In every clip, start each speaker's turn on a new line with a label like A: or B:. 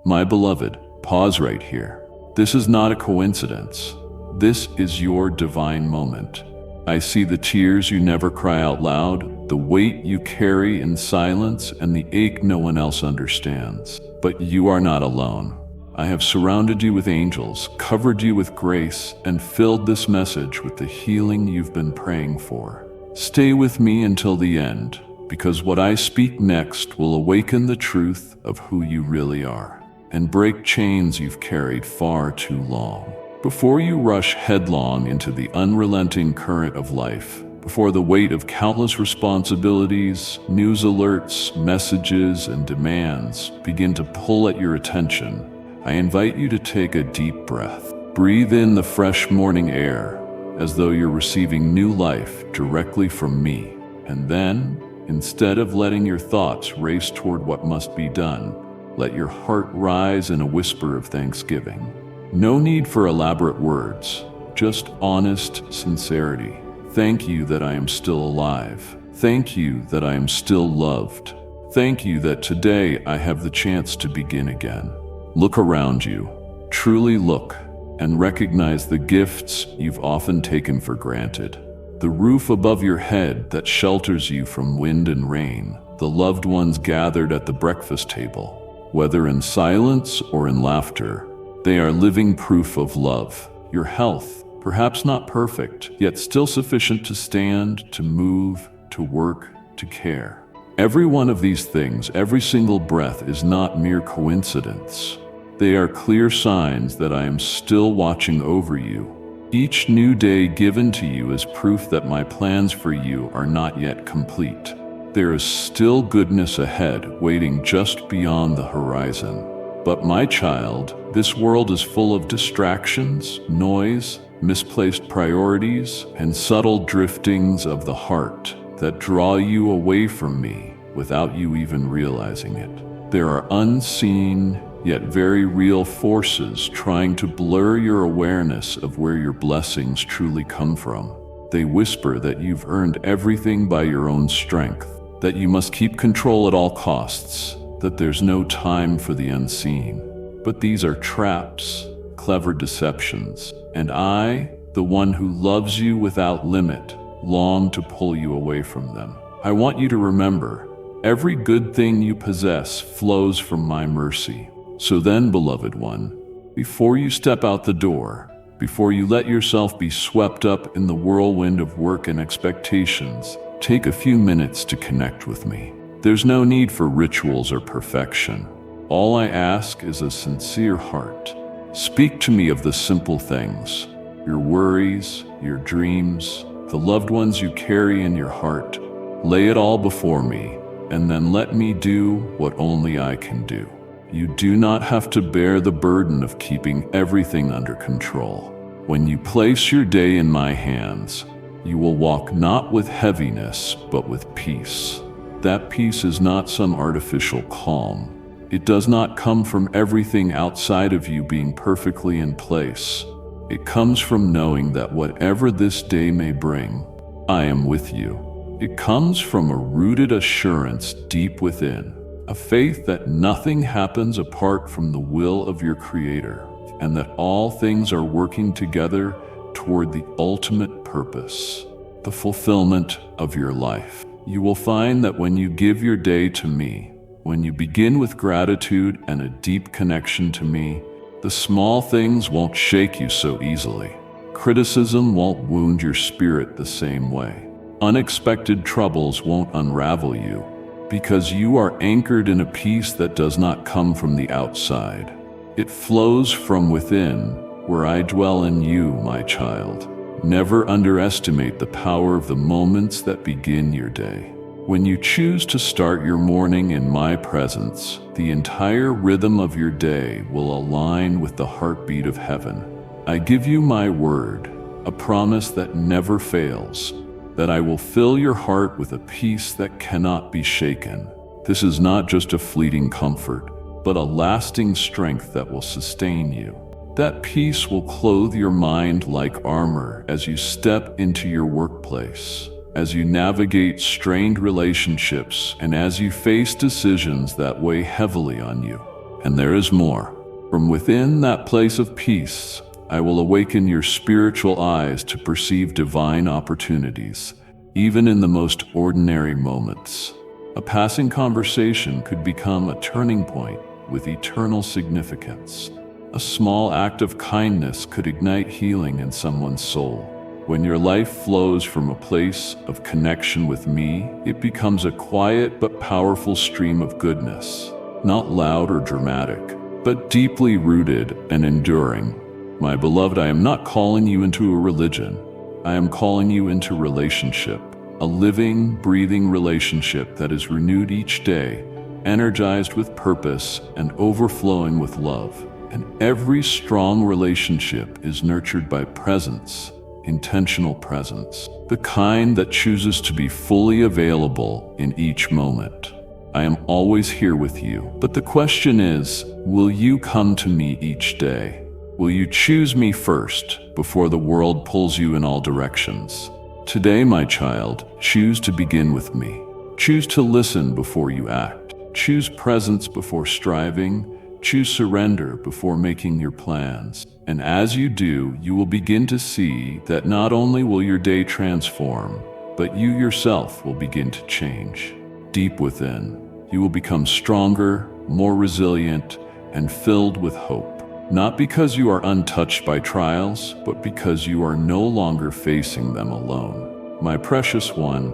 A: My beloved, pause right here. This is not a coincidence. This is your divine moment. I see the tears you never cry out loud, the weight you carry in silence, and the ache no one else understands. But you are not alone. I have surrounded you with angels, covered you with grace, and filled this message with the healing you've been praying for. Stay with me until the end, because what I speak next will awaken the truth of who you really are, and break chains you've carried far too long. Before you rush headlong into the unrelenting current of life, before the weight of countless responsibilities, news alerts, messages, and demands begin to pull at your attention, I invite you to take a deep breath. Breathe in the fresh morning air, as though you're receiving new life directly from me. And then, instead of letting your thoughts race toward what must be done, let your heart rise in a whisper of thanksgiving. No need for elaborate words, just honest sincerity. Thank you that I am still alive. Thank you that I am still loved. Thank you that today I have the chance to begin again. Look around you, truly look, and recognize the gifts you've often taken for granted. The roof above your head that shelters you from wind and rain, the loved ones gathered at the breakfast table, whether in silence or in laughter. They are living proof of love. Your health, perhaps not perfect, yet still sufficient to stand, to move, to work, to care. Every one of these things, every single breath, is not mere coincidence. They are clear signs that I am still watching over you. Each new day given to you is proof that my plans for you are not yet complete. There is still goodness ahead, waiting just beyond the horizon. But my child, this world is full of distractions, noise, misplaced priorities, and subtle driftings of the heart that draw you away from me without you even realizing it. There are unseen, yet very real forces trying to blur your awareness of where your blessings truly come from. They whisper that you've earned everything by your own strength, that you must keep control at all costs, that there's no time for the unseen. But these are traps, clever deceptions, and I, the one who loves you without limit, long to pull you away from them. I want you to remember, every good thing you possess flows from my mercy. So then, beloved one, before you step out the door, before you let yourself be swept up in the whirlwind of work and expectations, take a few minutes to connect with me. There's no need for rituals or perfection. All I ask is a sincere heart. Speak to me of the simple things, your worries, your dreams, the loved ones you carry in your heart. Lay it all before me, and then let me do what only I can do. You do not have to bear the burden of keeping everything under control. When you place your day in my hands, you will walk not with heaviness, but with peace. That peace is not some artificial calm. It does not come from everything outside of you being perfectly in place. It comes from knowing that whatever this day may bring, I am with you. It comes from a rooted assurance deep within, a faith that nothing happens apart from the will of your Creator, and that all things are working together toward the ultimate purpose, the fulfillment of your life. You will find that when you give your day to me, when you begin with gratitude and a deep connection to me, the small things won't shake you so easily. Criticism won't wound your spirit the same way. Unexpected troubles won't unravel you, because you are anchored in a peace that does not come from the outside. It flows from within, where I dwell in you, my child. Never underestimate the power of the moments that begin your day. When you choose to start your morning in my presence, the entire rhythm of your day will align with the heartbeat of heaven. I give you my word, a promise that never fails, that I will fill your heart with a peace that cannot be shaken. This is not just a fleeting comfort, but a lasting strength that will sustain you. That peace will clothe your mind like armor as you step into your workplace, as you navigate strained relationships, and as you face decisions that weigh heavily on you. And there is more. From within that place of peace, I will awaken your spiritual eyes to perceive divine opportunities, even in the most ordinary moments. A passing conversation could become a turning point with eternal significance. A small act of kindness could ignite healing in someone's soul. When your life flows from a place of connection with me, it becomes a quiet but powerful stream of goodness, not loud or dramatic, but deeply rooted and enduring. My beloved, I am not calling you into a religion. I am calling you into relationship, a living, breathing relationship that is renewed each day, energized with purpose and overflowing with love. And every strong relationship is nurtured by presence, intentional presence, the kind that chooses to be fully available in each moment. I am always here with you, but the question is, will you come to me each day? Will you choose me first before the world pulls you in all directions? Today, my child, choose to begin with me. Choose to listen before you act. Choose presence before striving. Choose surrender before making your plans. And as you do, you will begin to see that not only will your day transform, but you yourself will begin to change. Deep within, you will become stronger, more resilient, and filled with hope. Not because you are untouched by trials, but because you are no longer facing them alone. My precious one,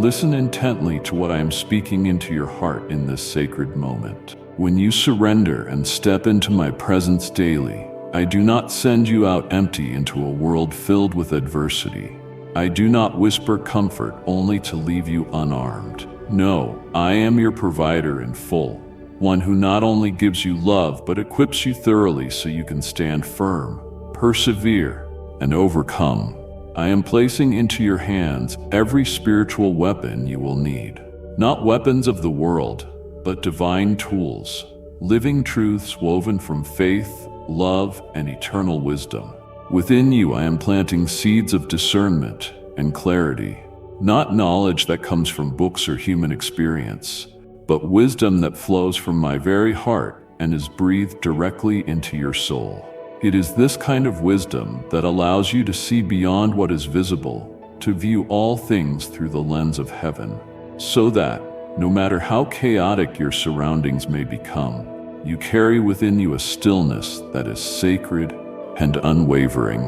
A: listen intently to what I am speaking into your heart in this sacred moment. When you surrender and step into my presence daily, I do not send you out empty into a world filled with adversity. I do not whisper comfort only to leave you unarmed. No, I am your provider in full. One who not only gives you love, but equips you thoroughly so you can stand firm, persevere, and overcome. I am placing into your hands every spiritual weapon you will need. Not weapons of the world, but divine tools, living truths woven from faith, love, and eternal wisdom. Within you, I am planting seeds of discernment and clarity, not knowledge that comes from books or human experience, but wisdom that flows from my very heart and is breathed directly into your soul. It is this kind of wisdom that allows you to see beyond what is visible, to view all things through the lens of heaven, so that, no matter how chaotic your surroundings may become, you carry within you a stillness that is sacred and unwavering.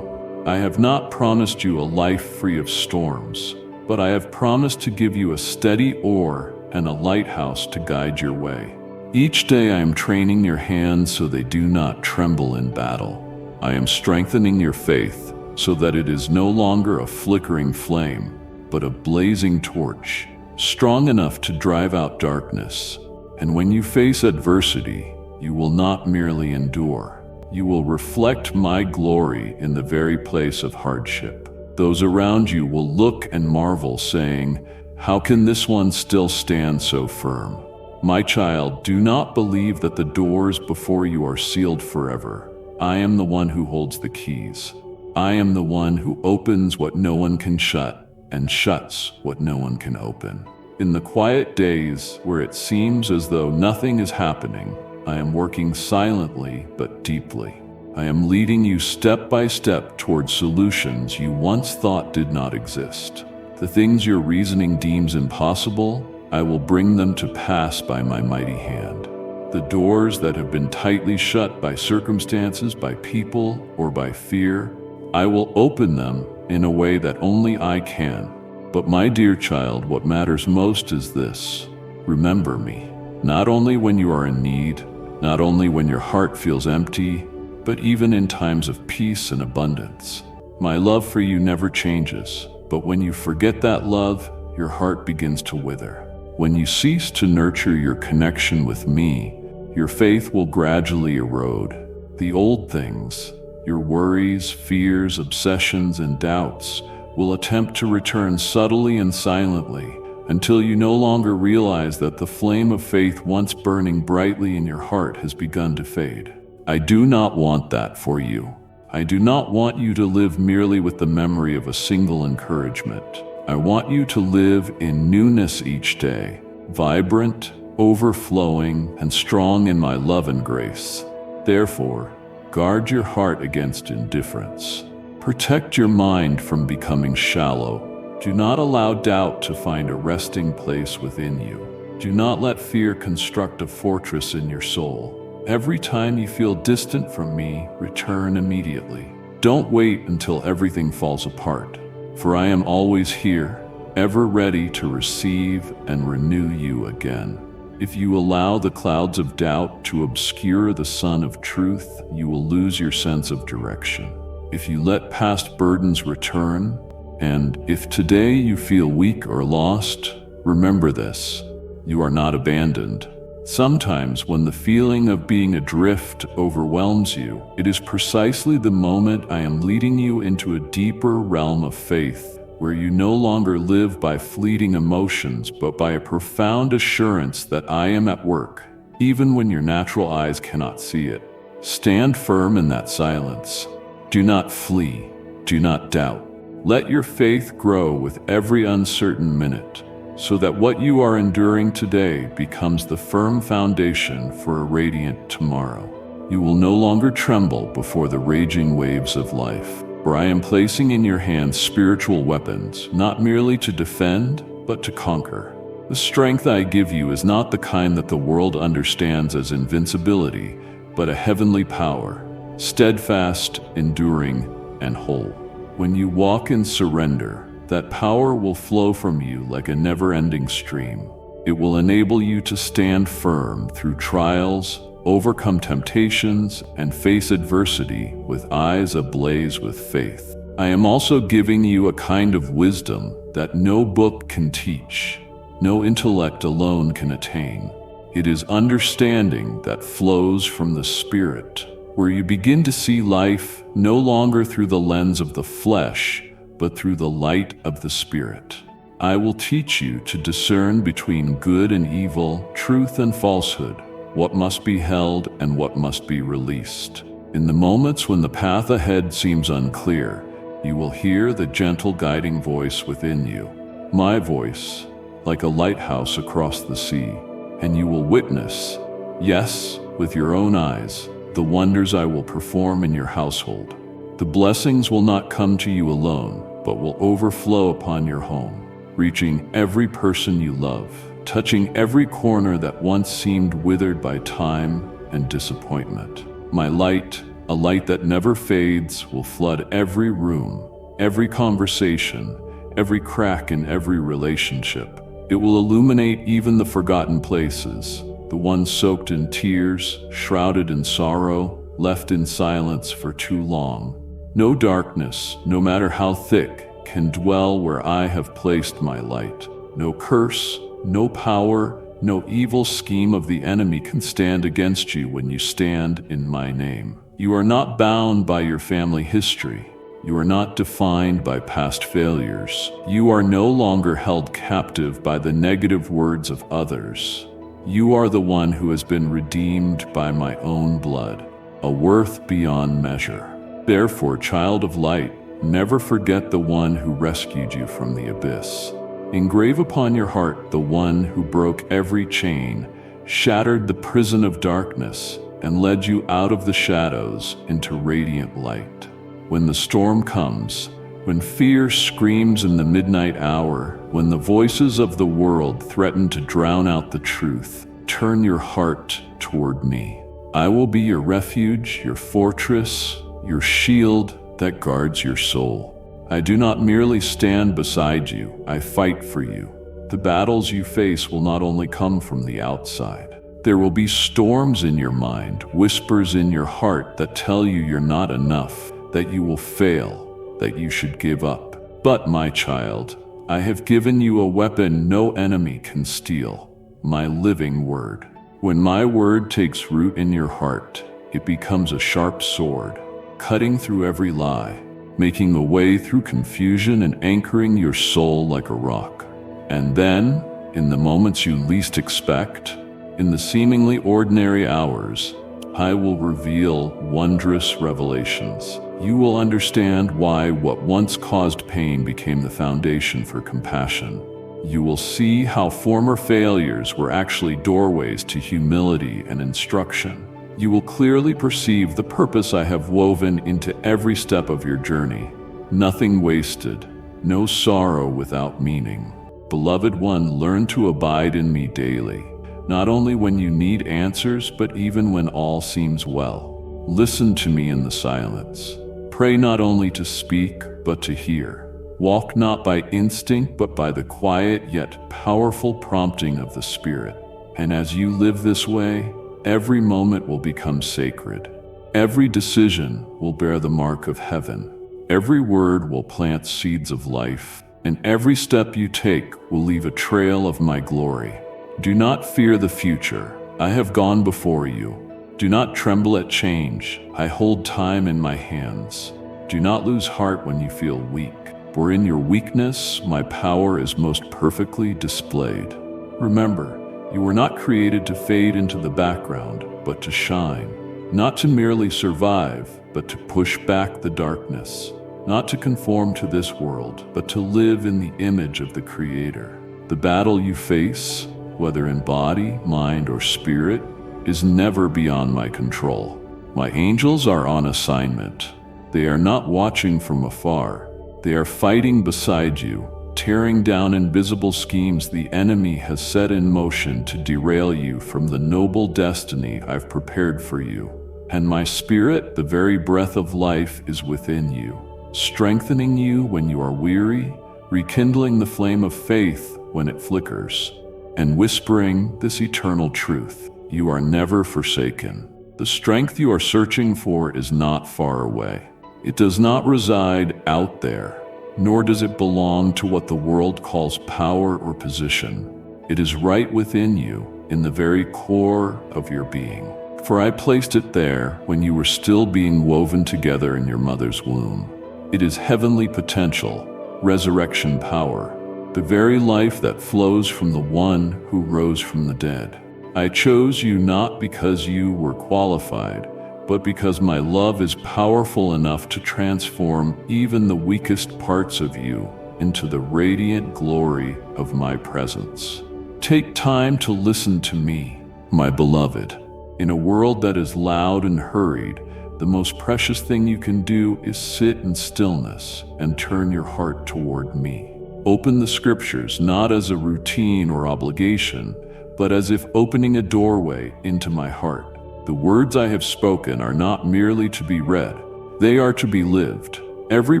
A: I have not promised you a life free of storms, but I have promised to give you a steady oar and a lighthouse to guide your way. Each day I am training your hands so they do not tremble in battle. I am strengthening your faith so that it is no longer a flickering flame, but a blazing torch, strong enough to drive out darkness. And when you face adversity, you will not merely endure. You will reflect my glory in the very place of hardship. Those around you will look and marvel, saying, "How can this one still stand so firm?" My child, do not believe that the doors before you are sealed forever. I am the one who holds the keys. I am the one who opens what no one can shut and shuts what no one can open. In the quiet days where it seems as though nothing is happening, I am working silently but deeply. I am leading you step by step towards solutions you once thought did not exist. The things your reasoning deems impossible, I will bring them to pass by my mighty hand. The doors that have been tightly shut by circumstances, by people, or by fear, I will open them in a way that only I can. But my dear child, what matters most is this: remember me, not only when you are in need, not only when your heart feels empty, but even in times of peace and abundance. My love for you never changes, but when you forget that love, your heart begins to wither. When you cease to nurture your connection with me, your faith will gradually erode. The old things, your worries, fears, obsessions, and doubts, will attempt to return subtly and silently until you no longer realize that the flame of faith once burning brightly in your heart has begun to fade. I do not want that for you. I do not want you to live merely with the memory of a single encouragement. I want you to live in newness each day, vibrant, overflowing and strong in my love and grace. Therefore, guard your heart against indifference. Protect your mind from becoming shallow. Do not allow doubt to find a resting place within you. Do not let fear construct a fortress in your soul. Every time you feel distant from me, return immediately. Don't wait until everything falls apart, for I am always here, ever ready to receive and renew you again. If you allow the clouds of doubt to obscure the sun of truth, you will lose your sense of direction. If you let past burdens return, and if today you feel weak or lost, remember this: you are not abandoned. Sometimes when the feeling of being adrift overwhelms you, it is precisely the moment I am leading you into a deeper realm of faith, where you no longer live by fleeting emotions, but by a profound assurance that I am at work, even when your natural eyes cannot see it. Stand firm in that silence. Do not flee. Do not doubt. Let your faith grow with every uncertain minute, so that what you are enduring today becomes the firm foundation for a radiant tomorrow. You will no longer tremble before the raging waves of life, for I am placing in your hands spiritual weapons, not merely to defend, but to conquer. The strength I give you is not the kind that the world understands as invincibility, but a heavenly power, steadfast, enduring, and whole. When you walk in surrender, that power will flow from you like a never-ending stream. It will enable you to stand firm through trials, overcome temptations, and face adversity with eyes ablaze with faith. I am also giving you a kind of wisdom that no book can teach, no intellect alone can attain. It is understanding that flows from the Spirit, where you begin to see life no longer through the lens of the flesh, but through the light of the Spirit. I will teach you to discern between good and evil, truth and falsehood, what must be held and what must be released. In the moments when the path ahead seems unclear, you will hear the gentle guiding voice within you, my voice, like a lighthouse across the sea, and you will witness, yes, with your own eyes, the wonders I will perform in your household. The blessings will not come to you alone, but will overflow upon your home, reaching every person you love, touching every corner that once seemed withered by time and disappointment. My light, a light that never fades, will flood every room, every conversation, every crack in every relationship. It will illuminate even the forgotten places, the ones soaked in tears, shrouded in sorrow, left in silence for too long. No darkness, no matter how thick, can dwell where I have placed my light. No curse, no power, no evil scheme of the enemy can stand against you when you stand in my name. You are not bound by your family history. You are not defined by past failures. You are no longer held captive by the negative words of others. You are the one who has been redeemed by my own blood, a worth beyond measure. Therefore, child of light, never forget the one who rescued you from the abyss. Engrave upon your heart the one who broke every chain, shattered the prison of darkness, and led you out of the shadows into radiant light. When the storm comes, when fear screams in the midnight hour, when the voices of the world threaten to drown out the truth, turn your heart toward me. I will be your refuge, your fortress, your shield that guards your soul. I do not merely stand beside you, I fight for you. The battles you face will not only come from the outside. There will be storms in your mind, whispers in your heart that tell you you're not enough, that you will fail, that you should give up. But my child, I have given you a weapon no enemy can steal, my living word. When my word takes root in your heart, it becomes a sharp sword, cutting through every lie, making a way through confusion and anchoring your soul like a rock. And then, in the moments you least expect, in the seemingly ordinary hours, I will reveal wondrous revelations. You will understand why what once caused pain became the foundation for compassion. You will see how former failures were actually doorways to humility and instruction. You will clearly perceive the purpose I have woven into every step of your journey. Nothing wasted, no sorrow without meaning. Beloved one, learn to abide in me daily, not only when you need answers, but even when all seems well. Listen to me in the silence. Pray not only to speak, but to hear. Walk not by instinct, but by the quiet yet powerful prompting of the Spirit. And as you live this way, every moment will become sacred. Every decision will bear the mark of heaven. Every word will plant seeds of life, and every step you take will leave a trail of my glory. Do not fear the future. I have gone before you. Do not tremble at change. I hold time in my hands. Do not lose heart when you feel weak, for in your weakness my power is most perfectly displayed. Remember, you were not created to fade into the background, but to shine. Not to merely survive, but to push back the darkness. Not to conform to this world, but to live in the image of the Creator. The battle you face, whether in body, mind, or spirit, is never beyond my control. My angels are on assignment. They are not watching from afar. They are fighting beside you, tearing down invisible schemes the enemy has set in motion to derail you from the noble destiny I've prepared for you. And my Spirit, the very breath of life, is within you, strengthening you when you are weary, rekindling the flame of faith when it flickers, and whispering this eternal truth: you are never forsaken. The strength you are searching for is not far away. It does not reside out there, nor does it belong to what the world calls power or position. It is right within you, in the very core of your being. For I placed it there when you were still being woven together in your mother's womb. It is heavenly potential, resurrection power, the very life that flows from the one who rose from the dead. I chose you not because you were qualified, but because my love is powerful enough to transform even the weakest parts of you into the radiant glory of my presence. Take time to listen to me, my beloved. In a world that is loud and hurried, the most precious thing you can do is sit in stillness and turn your heart toward me. Open the scriptures not as a routine or obligation, but as if opening a doorway into my heart. The words I have spoken are not merely to be read, they are to be lived. Every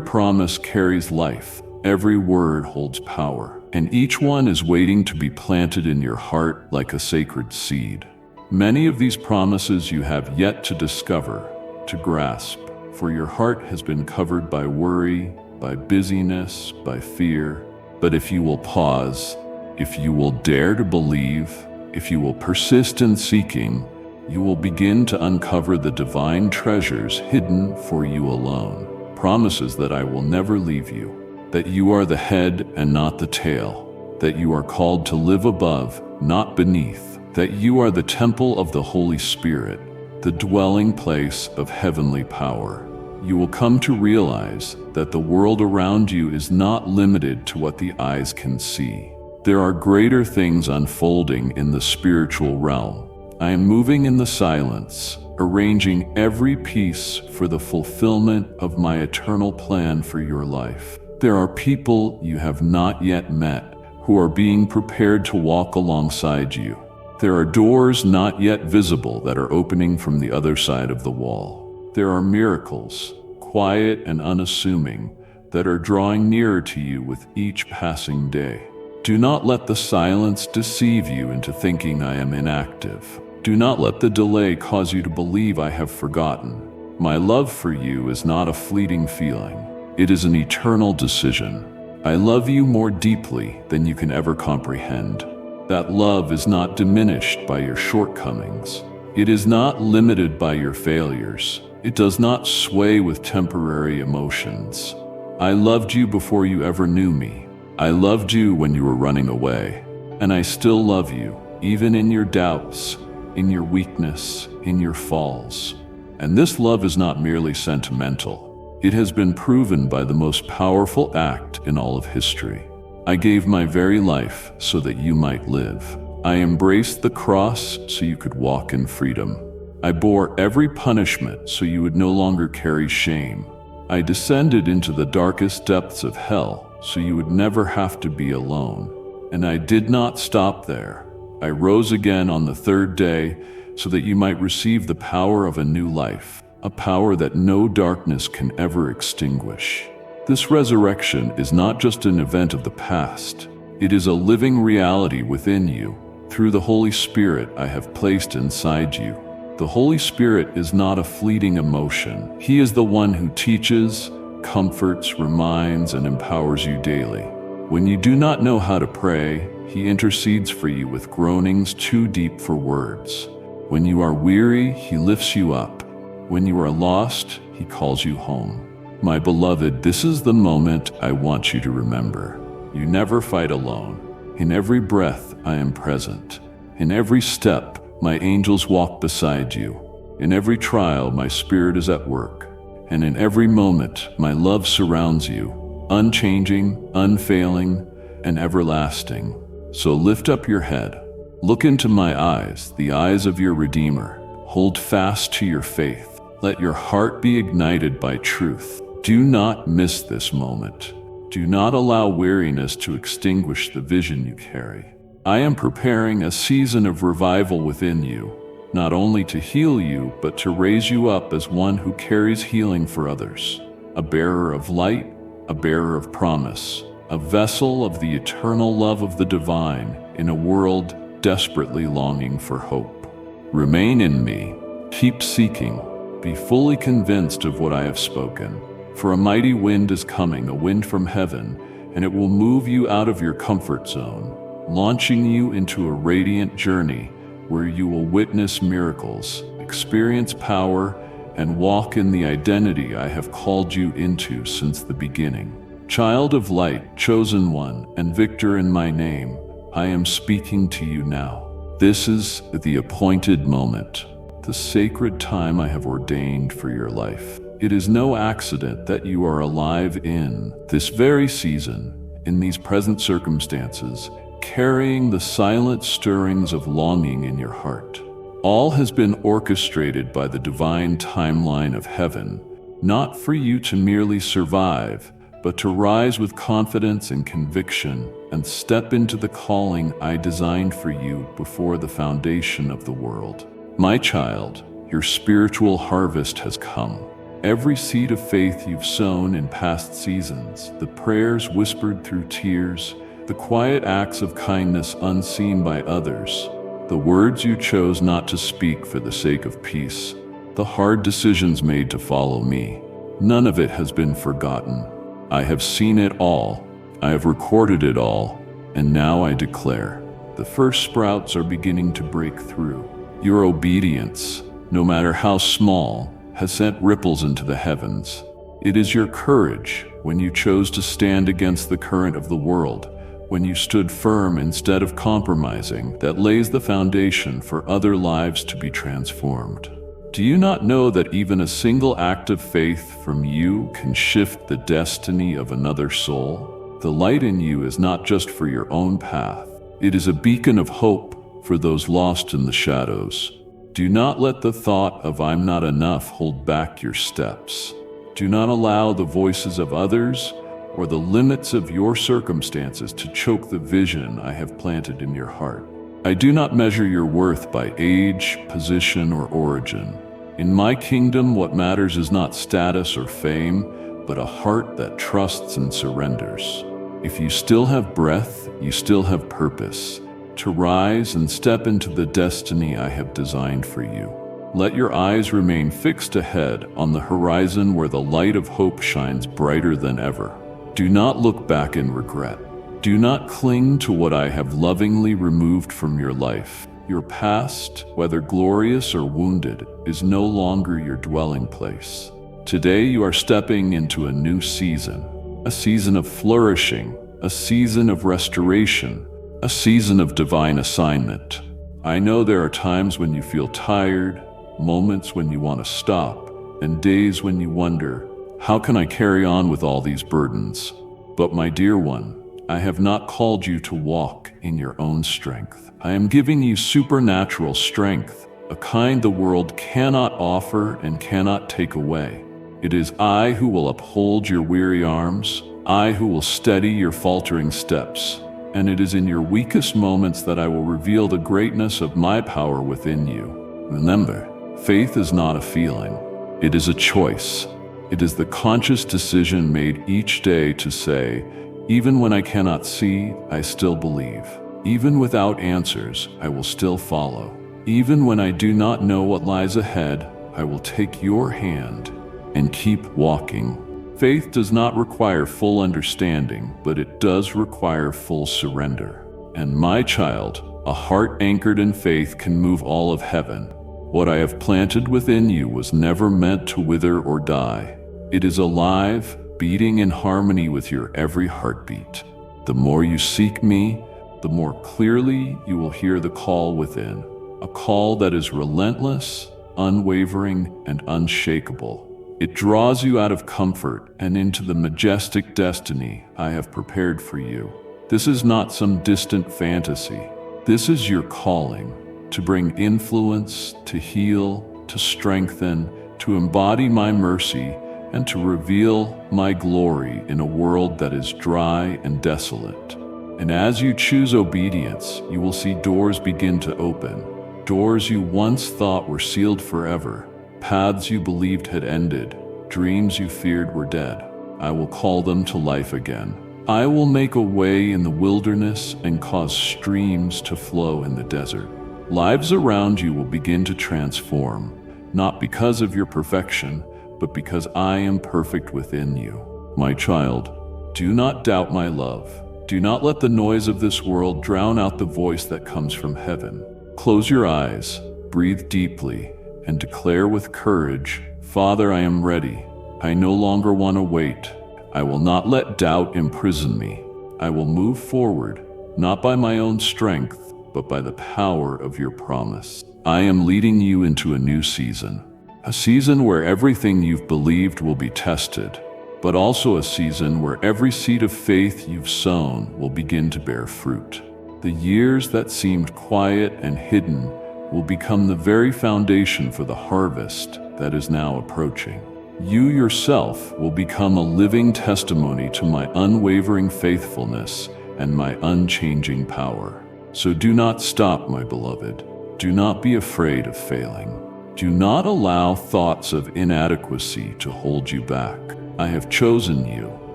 A: promise carries life, every word holds power, and each one is waiting to be planted in your heart like a sacred seed. Many of these promises you have yet to discover, to grasp, for your heart has been covered by worry, by busyness, by fear. But if you will pause, if you will dare to believe, if you will persist in seeking, you will begin to uncover the divine treasures hidden for you alone. Promises that I will never leave you, that you are the head and not the tail, that you are called to live above, not beneath, that you are the temple of the Holy Spirit, the dwelling place of heavenly power. You will come to realize that the world around you is not limited to what the eyes can see. There are greater things unfolding in the spiritual realm. I am moving in the silence, arranging every piece for the fulfillment of my eternal plan for your life. There are people you have not yet met who are being prepared to walk alongside you. There are doors not yet visible that are opening from the other side of the wall. There are miracles, quiet and unassuming, that are drawing nearer to you with each passing day. Do not let the silence deceive you into thinking I am inactive. Do not let the delay cause you to believe I have forgotten. My love for you is not a fleeting feeling. It is an eternal decision. I love you more deeply than you can ever comprehend. That love is not diminished by your shortcomings. It is not limited by your failures. It does not sway with temporary emotions. I loved you before you ever knew me. I loved you when you were running away. And I still love you, even in your doubts, in your weakness, in your falls. And this love is not merely sentimental. It has been proven by the most powerful act in all of history. I gave my very life so that you might live. I embraced the cross so you could walk in freedom. I bore every punishment so you would no longer carry shame. I descended into the darkest depths of hell so you would never have to be alone. And I did not stop there. I rose again on the third day so that you might receive the power of a new life, a power that no darkness can ever extinguish. This resurrection is not just an event of the past. It is a living reality within you, through the Holy Spirit I have placed inside you. The Holy Spirit is not a fleeting emotion. He is the one who teaches, comforts, reminds, and empowers you daily. When you do not know how to pray, He intercedes for you with groanings too deep for words. When you are weary, He lifts you up. When you are lost, He calls you home. My beloved, this is the moment I want you to remember. You never fight alone. In every breath, I am present. In every step, my angels walk beside you. In every trial, my Spirit is at work. And in every moment, my love surrounds you, unchanging, unfailing, and everlasting. So lift up your head. Look into my eyes, the eyes of your Redeemer. Hold fast to your faith. Let your heart be ignited by truth. Do not miss this moment. Do not allow weariness to extinguish the vision you carry. I am preparing a season of revival within you, not only to heal you, but to raise you up as one who carries healing for others, a bearer of light, a bearer of promise, a vessel of the eternal love of the divine in a world desperately longing for hope. Remain in me, keep seeking, be fully convinced of what I have spoken. For a mighty wind is coming, a wind from heaven, and it will move you out of your comfort zone, launching you into a radiant journey where you will witness miracles, experience power, and walk in the identity I have called you into since the beginning. Child of light, chosen one, and victor in my name, I am speaking to you now. This is the appointed moment, the sacred time I have ordained for your life. It is no accident that you are alive in this very season, in these present circumstances, carrying the silent stirrings of longing in your heart. All has been orchestrated by the divine timeline of heaven, not for you to merely survive, but to rise with confidence and conviction and step into the calling I designed for you before the foundation of the world. My child, your spiritual harvest has come. Every seed of faith you've sown in past seasons, the prayers whispered through tears, the quiet acts of kindness unseen by others, the words you chose not to speak for the sake of peace, the hard decisions made to follow me, none of it has been forgotten. I have seen it all, I have recorded it all, and now I declare, the first sprouts are beginning to break through. Your obedience, no matter how small, has sent ripples into the heavens. It is your courage, when you chose to stand against the current of the world, when you stood firm instead of compromising, that lays the foundation for other lives to be transformed. Do you not know that even a single act of faith from you can shift the destiny of another soul? The light in you is not just for your own path. It is a beacon of hope for those lost in the shadows. Do not let the thought of "I'm not enough" hold back your steps. Do not allow the voices of others or the limits of your circumstances to choke the vision I have planted in your heart. I do not measure your worth by age, position, or origin. In my kingdom, what matters is not status or fame, but a heart that trusts and surrenders. If you still have breath, you still have purpose, to rise and step into the destiny I have designed for you. Let your eyes remain fixed ahead on the horizon where the light of hope shines brighter than ever. Do not look back in regret. Do not cling to what I have lovingly removed from your life. Your past, whether glorious or wounded, is no longer your dwelling place. Today you are stepping into a new season, a season of flourishing, a season of restoration, a season of divine assignment. I know there are times when you feel tired, moments when you want to stop, and days when you wonder, how can I carry on with all these burdens? But my dear one, I have not called you to walk in your own strength. I am giving you supernatural strength, a kind the world cannot offer and cannot take away. It is I who will uphold your weary arms, I who will steady your faltering steps, and it is in your weakest moments that I will reveal the greatness of my power within you. Remember, faith is not a feeling, it is a choice. It is the conscious decision made each day to say, even when I cannot see, I still believe. Even without answers, I will still follow. Even when I do not know what lies ahead, I will take your hand and keep walking. Faith does not require full understanding, but it does require full surrender. And my child, a heart anchored in faith can move all of heaven. What I have planted within you was never meant to wither or die. It is alive, beating in harmony with your every heartbeat. The more you seek me, the more clearly you will hear the call within, a call that is relentless, unwavering, and unshakable. It draws you out of comfort and into the majestic destiny I have prepared for you. This is not some distant fantasy. This is your calling, to bring influence, to heal, to strengthen, to embody my mercy, and to reveal my glory in a world that is dry and desolate. And as you choose obedience, you will see doors begin to open, doors you once thought were sealed forever, paths you believed had ended, dreams you feared were dead. I will call them to life again. I will make a way in the wilderness and cause streams to flow in the desert. Lives around you will begin to transform, not because of your perfection, but because I am perfect within you. My child, do not doubt my love. Do not let the noise of this world drown out the voice that comes from heaven. Close your eyes, breathe deeply, and declare with courage, Father, I am ready. I no longer want to wait. I will not let doubt imprison me. I will move forward, not by my own strength, but by the power of your promise. I am leading you into a new season. A season where everything you've believed will be tested, but also a season where every seed of faith you've sown will begin to bear fruit. The years that seemed quiet and hidden will become the very foundation for the harvest that is now approaching. You yourself will become a living testimony to my unwavering faithfulness and my unchanging power. So do not stop, my beloved. Do not be afraid of failing. Do not allow thoughts of inadequacy to hold you back. I have chosen you.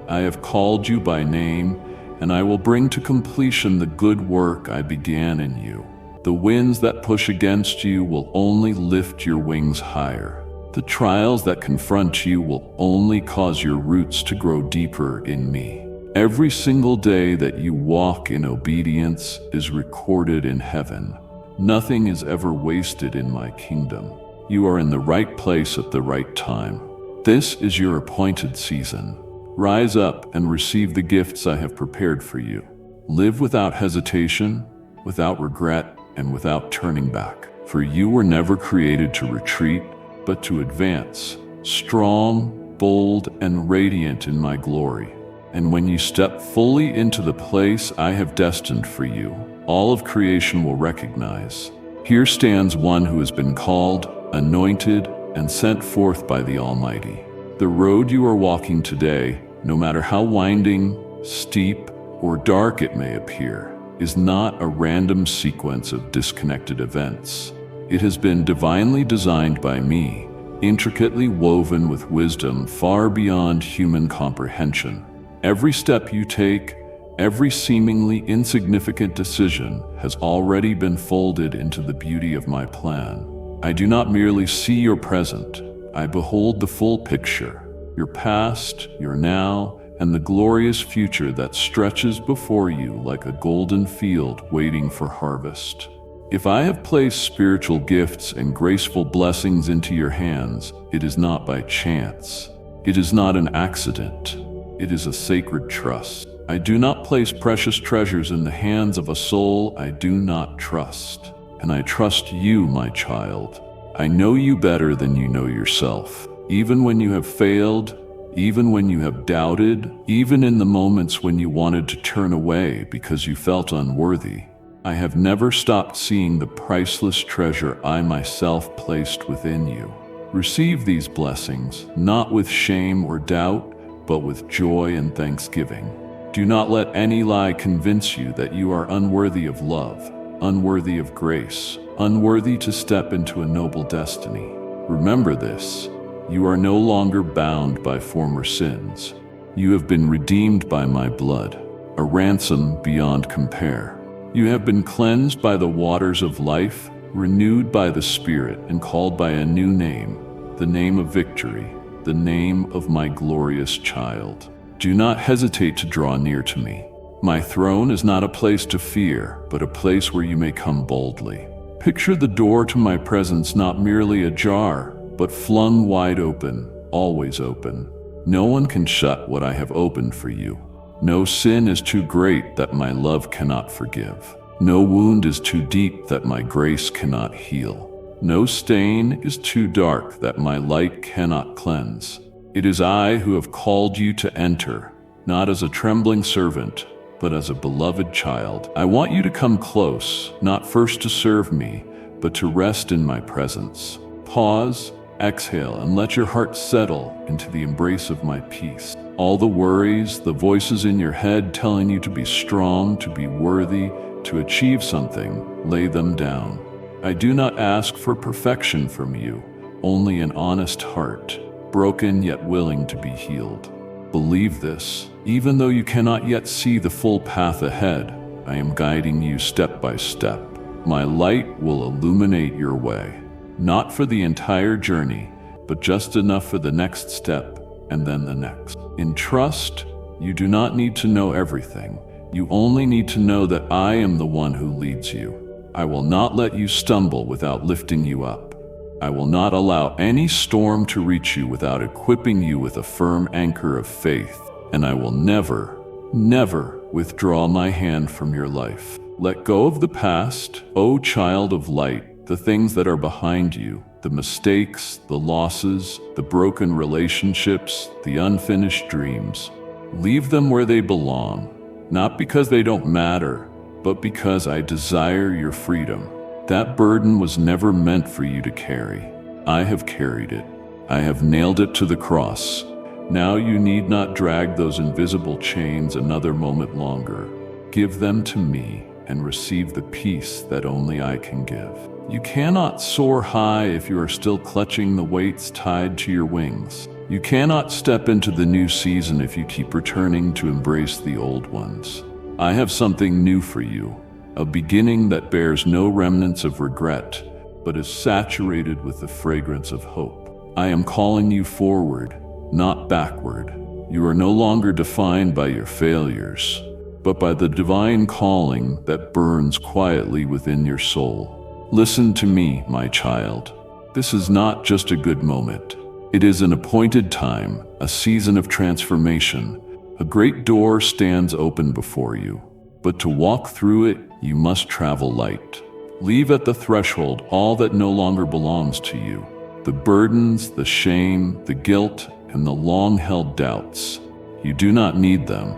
A: I have called you by name, and I will bring to completion the good work I began in you. The winds that push against you will only lift your wings higher. The trials that confront you will only cause your roots to grow deeper in me. Every single day that you walk in obedience is recorded in heaven. Nothing is ever wasted in my kingdom. You are in the right place at the right time. This is your appointed season. Rise up and receive the gifts I have prepared for you. Live without hesitation, without regret, and without turning back. For you were never created to retreat, but to advance, strong, bold, and radiant in my glory. And when you step fully into the place I have destined for you, all of creation will recognize, here stands one who has been called, anointed, and sent forth by the Almighty. The road you are walking today, no matter how winding, steep, or dark it may appear, is not a random sequence of disconnected events. It has been divinely designed by me, intricately woven with wisdom far beyond human comprehension. Every step you take, every seemingly insignificant decision has already been folded into the beauty of my plan. I do not merely see your present, I behold the full picture, your past, your now, and the glorious future that stretches before you like a golden field waiting for harvest. If I have placed spiritual gifts and graceful blessings into your hands, it is not by chance. It is not an accident. It is a sacred trust. I do not place precious treasures in the hands of a soul I do not trust. And I trust you, my child. I know you better than you know yourself. Even when you have failed, even when you have doubted, even in the moments when you wanted to turn away because you felt unworthy. I have never stopped seeing the priceless treasure I myself placed within you. Receive these blessings, not with shame or doubt, but with joy and thanksgiving. Do not let any lie convince you that you are unworthy of love, unworthy of grace, unworthy to step into a noble destiny. Remember this: you are no longer bound by former sins. You have been redeemed by my blood, a ransom beyond compare. You have been cleansed by the waters of life, renewed by the Spirit, and called by a new name, the name of victory, the name of my glorious child. Do not hesitate to draw near to me. My throne is not a place to fear, but a place where you may come boldly. Picture the door to my presence not merely ajar, but flung wide open, always open. No one can shut what I have opened for you. No sin is too great that my love cannot forgive. No wound is too deep that my grace cannot heal. No stain is too dark that my light cannot cleanse. It is I who have called you to enter, not as a trembling servant, but as a beloved child. I want you to come close, not first to serve me, but to rest in my presence. Pause, exhale, and let your heart settle into the embrace of my peace. All the worries, the voices in your head telling you to be strong, to be worthy, to achieve something, lay them down. I do not ask for perfection from you, only an honest heart, broken yet willing to be healed. Believe this. Even though you cannot yet see the full path ahead, I am guiding you step by step. My light will illuminate your way, not for the entire journey, but just enough for the next step and then the next. In trust, you do not need to know everything. You only need to know that I am the one who leads you. I will not let you stumble without lifting you up. I will not allow any storm to reach you without equipping you with a firm anchor of faith. And I will never, never withdraw my hand from your life. Let go of the past, O child of light, the things that are behind you, the mistakes, the losses, the broken relationships, the unfinished dreams. Leave them where they belong, not because they don't matter, but because I desire your freedom. That burden was never meant for you to carry. I have carried it. I have nailed it to the cross. Now you need not drag those invisible chains another moment longer. Give them to me and receive the peace that only I can give. You cannot soar high if you are still clutching the weights tied to your wings. You cannot step into the new season if you keep returning to embrace the old ones. I have something new for you, a beginning that bears no remnants of regret, but is saturated with the fragrance of hope. I am calling you forward, not backward. You are no longer defined by your failures, but by the divine calling that burns quietly within your soul. Listen to me, my child. This is not just a good moment. It is an appointed time, a season of transformation. A great door stands open before you, but to walk through it, you must travel light. Leave at the threshold all that no longer belongs to you. The burdens, the shame, the guilt, and the long-held doubts. You do not need them.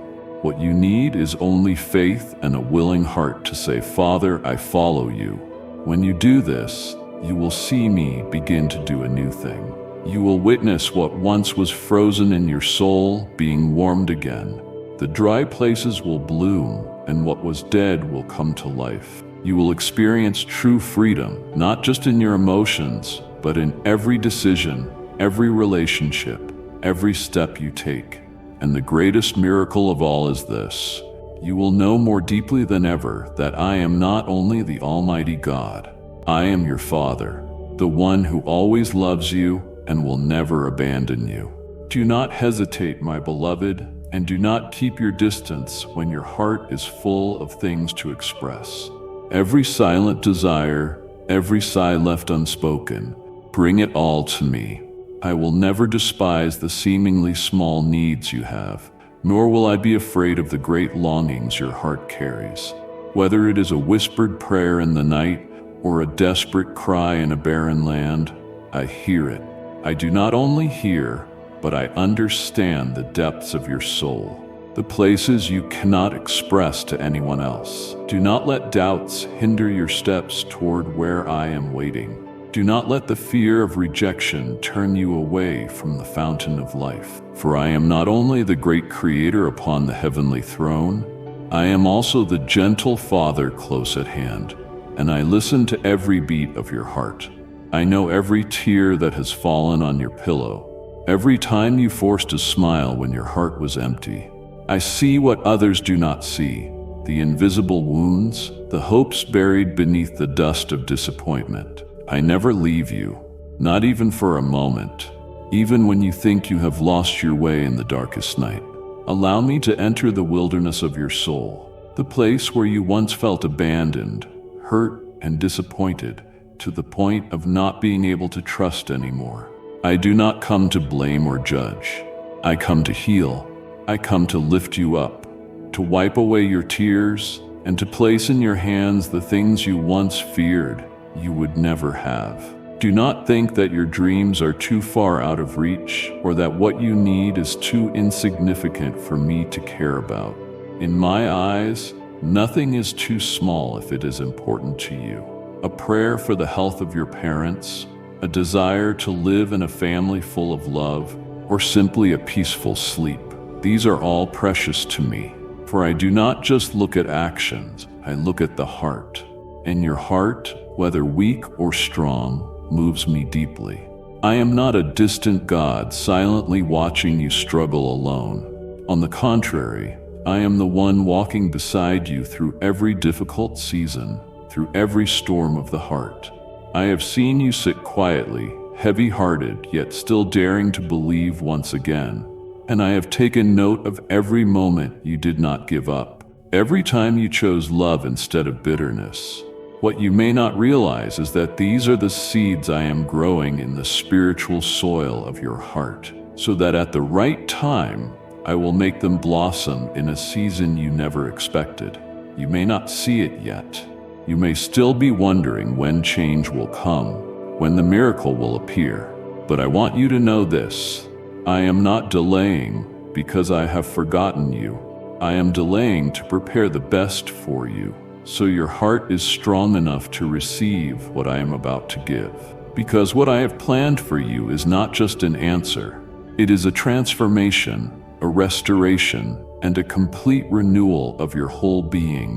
A: What you need is only faith and a willing heart to say, Father, I follow you. When you do this, you will see me begin to do a new thing. You will witness what once was frozen in your soul being warmed again. The dry places will bloom, and what was dead will come to life. You will experience true freedom, not just in your emotions, but in every decision, every relationship, every step you take. And the greatest miracle of all is this: you will know more deeply than ever that I am not only the Almighty God, I am your Father, the one who always loves you and will never abandon you. Do not hesitate, my beloved, and do not keep your distance when your heart is full of things to express. Every silent desire, every sigh left unspoken, bring it all to me. I will never despise the seemingly small needs you have, nor will I be afraid of the great longings your heart carries. Whether it is a whispered prayer in the night or a desperate cry in a barren land, I hear it. I do not only hear, but I understand the depths of your soul, the places you cannot express to anyone else. Do not let doubts hinder your steps toward where I am waiting. Do not let the fear of rejection turn you away from the fountain of life. For I am not only the great Creator upon the heavenly throne, I am also the gentle Father close at hand, and I listen to every beat of your heart. I know every tear that has fallen on your pillow, every time you forced a smile when your heart was empty. I see what others do not see, the invisible wounds, the hopes buried beneath the dust of disappointment. I never leave you, not even for a moment, even when you think you have lost your way in the darkest night. Allow me to enter the wilderness of your soul, the place where you once felt abandoned, hurt, and disappointed, to the point of not being able to trust anymore. I do not come to blame or judge. I come to heal. I come to lift you up, to wipe away your tears, and to place in your hands the things you once feared you would never have. Do not think that your dreams are too far out of reach, or that what you need is too insignificant for me to care about. In my eyes, nothing is too small if it is important to you. A prayer for the health of your parents, a desire to live in a family full of love, or simply a peaceful sleep. These are all precious to me, for I do not just look at actions, I look at the heart. And your heart, whether weak or strong, moves me deeply. I am not a distant God silently watching you struggle alone. On the contrary, I am the one walking beside you through every difficult season, through every storm of the heart. I have seen you sit quietly, heavy-hearted, yet still daring to believe once again. And I have taken note of every moment you did not give up, every time you chose love instead of bitterness. What you may not realize is that these are the seeds I am growing in the spiritual soil of your heart, so that at the right time, I will make them blossom in a season you never expected. You may not see it yet. You may still be wondering when change will come, when the miracle will appear. But I want you to know this: I am not delaying because I have forgotten you. I am delaying to prepare the best for you, so your heart is strong enough to receive what I am about to give. Because what I have planned for you is not just an answer. It is a transformation, a restoration, and a complete renewal of your whole being,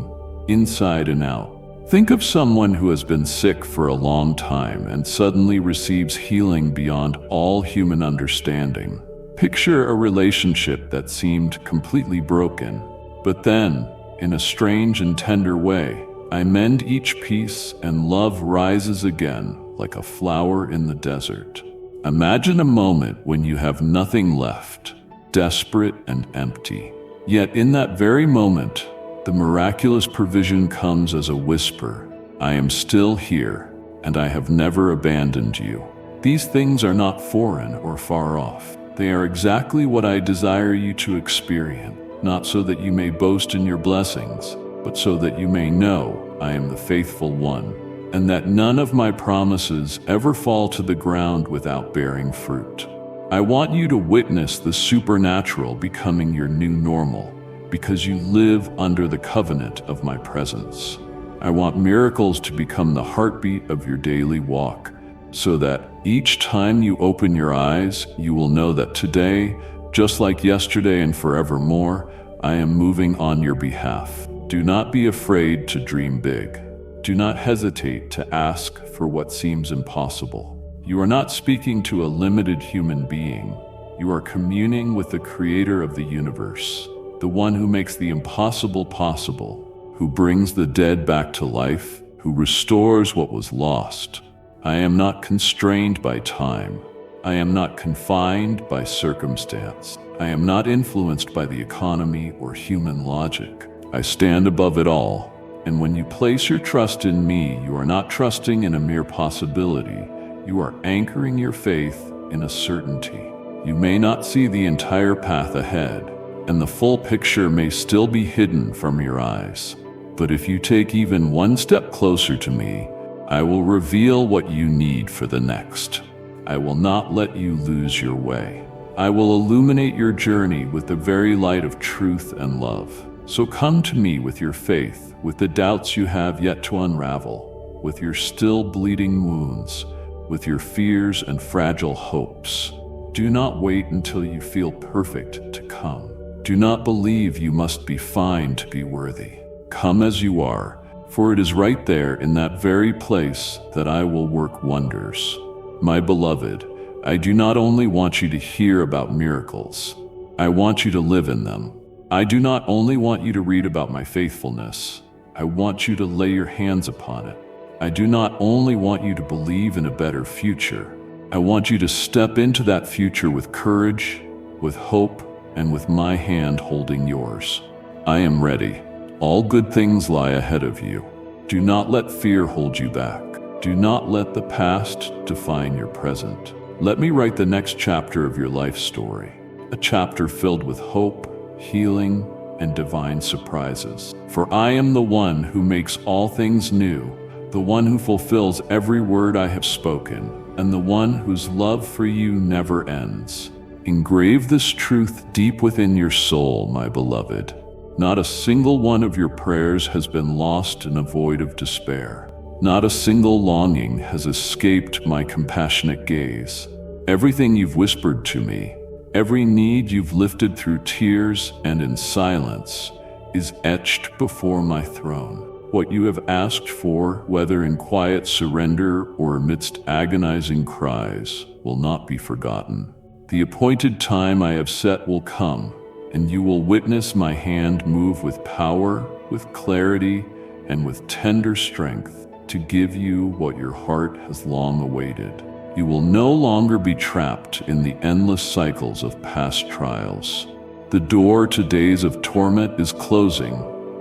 A: inside and out. Think of someone who has been sick for a long time and suddenly receives healing beyond all human understanding. Picture a relationship that seemed completely broken, but then, in a strange and tender way, I mend each piece and love rises again like a flower in the desert. Imagine a moment when you have nothing left, desperate and empty. Yet in that very moment, the miraculous provision comes as a whisper. I am still here, and I have never abandoned you. These things are not foreign or far off. They are exactly what I desire you to experience. Not so that you may boast in your blessings, but so that you may know I am the faithful one, and that none of my promises ever fall to the ground without bearing fruit. I want you to witness the supernatural becoming your new normal, because you live under the covenant of my presence. I want miracles to become the heartbeat of your daily walk, so that each time you open your eyes, you will know that today, just like yesterday and forevermore, I am moving on your behalf. Do not be afraid to dream big. Do not hesitate to ask for what seems impossible. You are not speaking to a limited human being. You are communing with the Creator of the universe, the one who makes the impossible possible, who brings the dead back to life, who restores what was lost. I am not constrained by time. I am not confined by circumstance. I am not influenced by the economy or human logic. I stand above it all, and when you place your trust in me, you are not trusting in a mere possibility. You are anchoring your faith in a certainty. You may not see the entire path ahead, and the full picture may still be hidden from your eyes. But if you take even one step closer to me, I will reveal what you need for the next. I will not let you lose your way. I will illuminate your journey with the very light of truth and love. So come to me with your faith, with the doubts you have yet to unravel, with your still bleeding wounds, with your fears and fragile hopes. Do not wait until you feel perfect to come. Do not believe you must be fine to be worthy. Come as you are, for it is right there in that very place that I will work wonders. My beloved, I do not only want you to hear about miracles, I want you to live in them. I do not only want you to read about my faithfulness, I want you to lay your hands upon it. I do not only want you to believe in a better future, I want you to step into that future with courage, with hope, and with my hand holding yours. I am ready. All good things lie ahead of you. Do not let fear hold you back. Do not let the past define your present. Let me write the next chapter of your life story, a chapter filled with hope, healing, and divine surprises. For I am the one who makes all things new, the one who fulfills every word I have spoken, and the one whose love for you never ends. Engrave this truth deep within your soul, my beloved. Not a single one of your prayers has been lost in a void of despair. Not a single longing has escaped my compassionate gaze. Everything you've whispered to me, every need you've lifted through tears and in silence, is etched before my throne. What you have asked for, whether in quiet surrender or amidst agonizing cries, will not be forgotten. The appointed time I have set will come, and you will witness my hand move with power, with clarity, and with tender strength to give you what your heart has long awaited. You will no longer be trapped in the endless cycles of past trials. The door to days of torment is closing,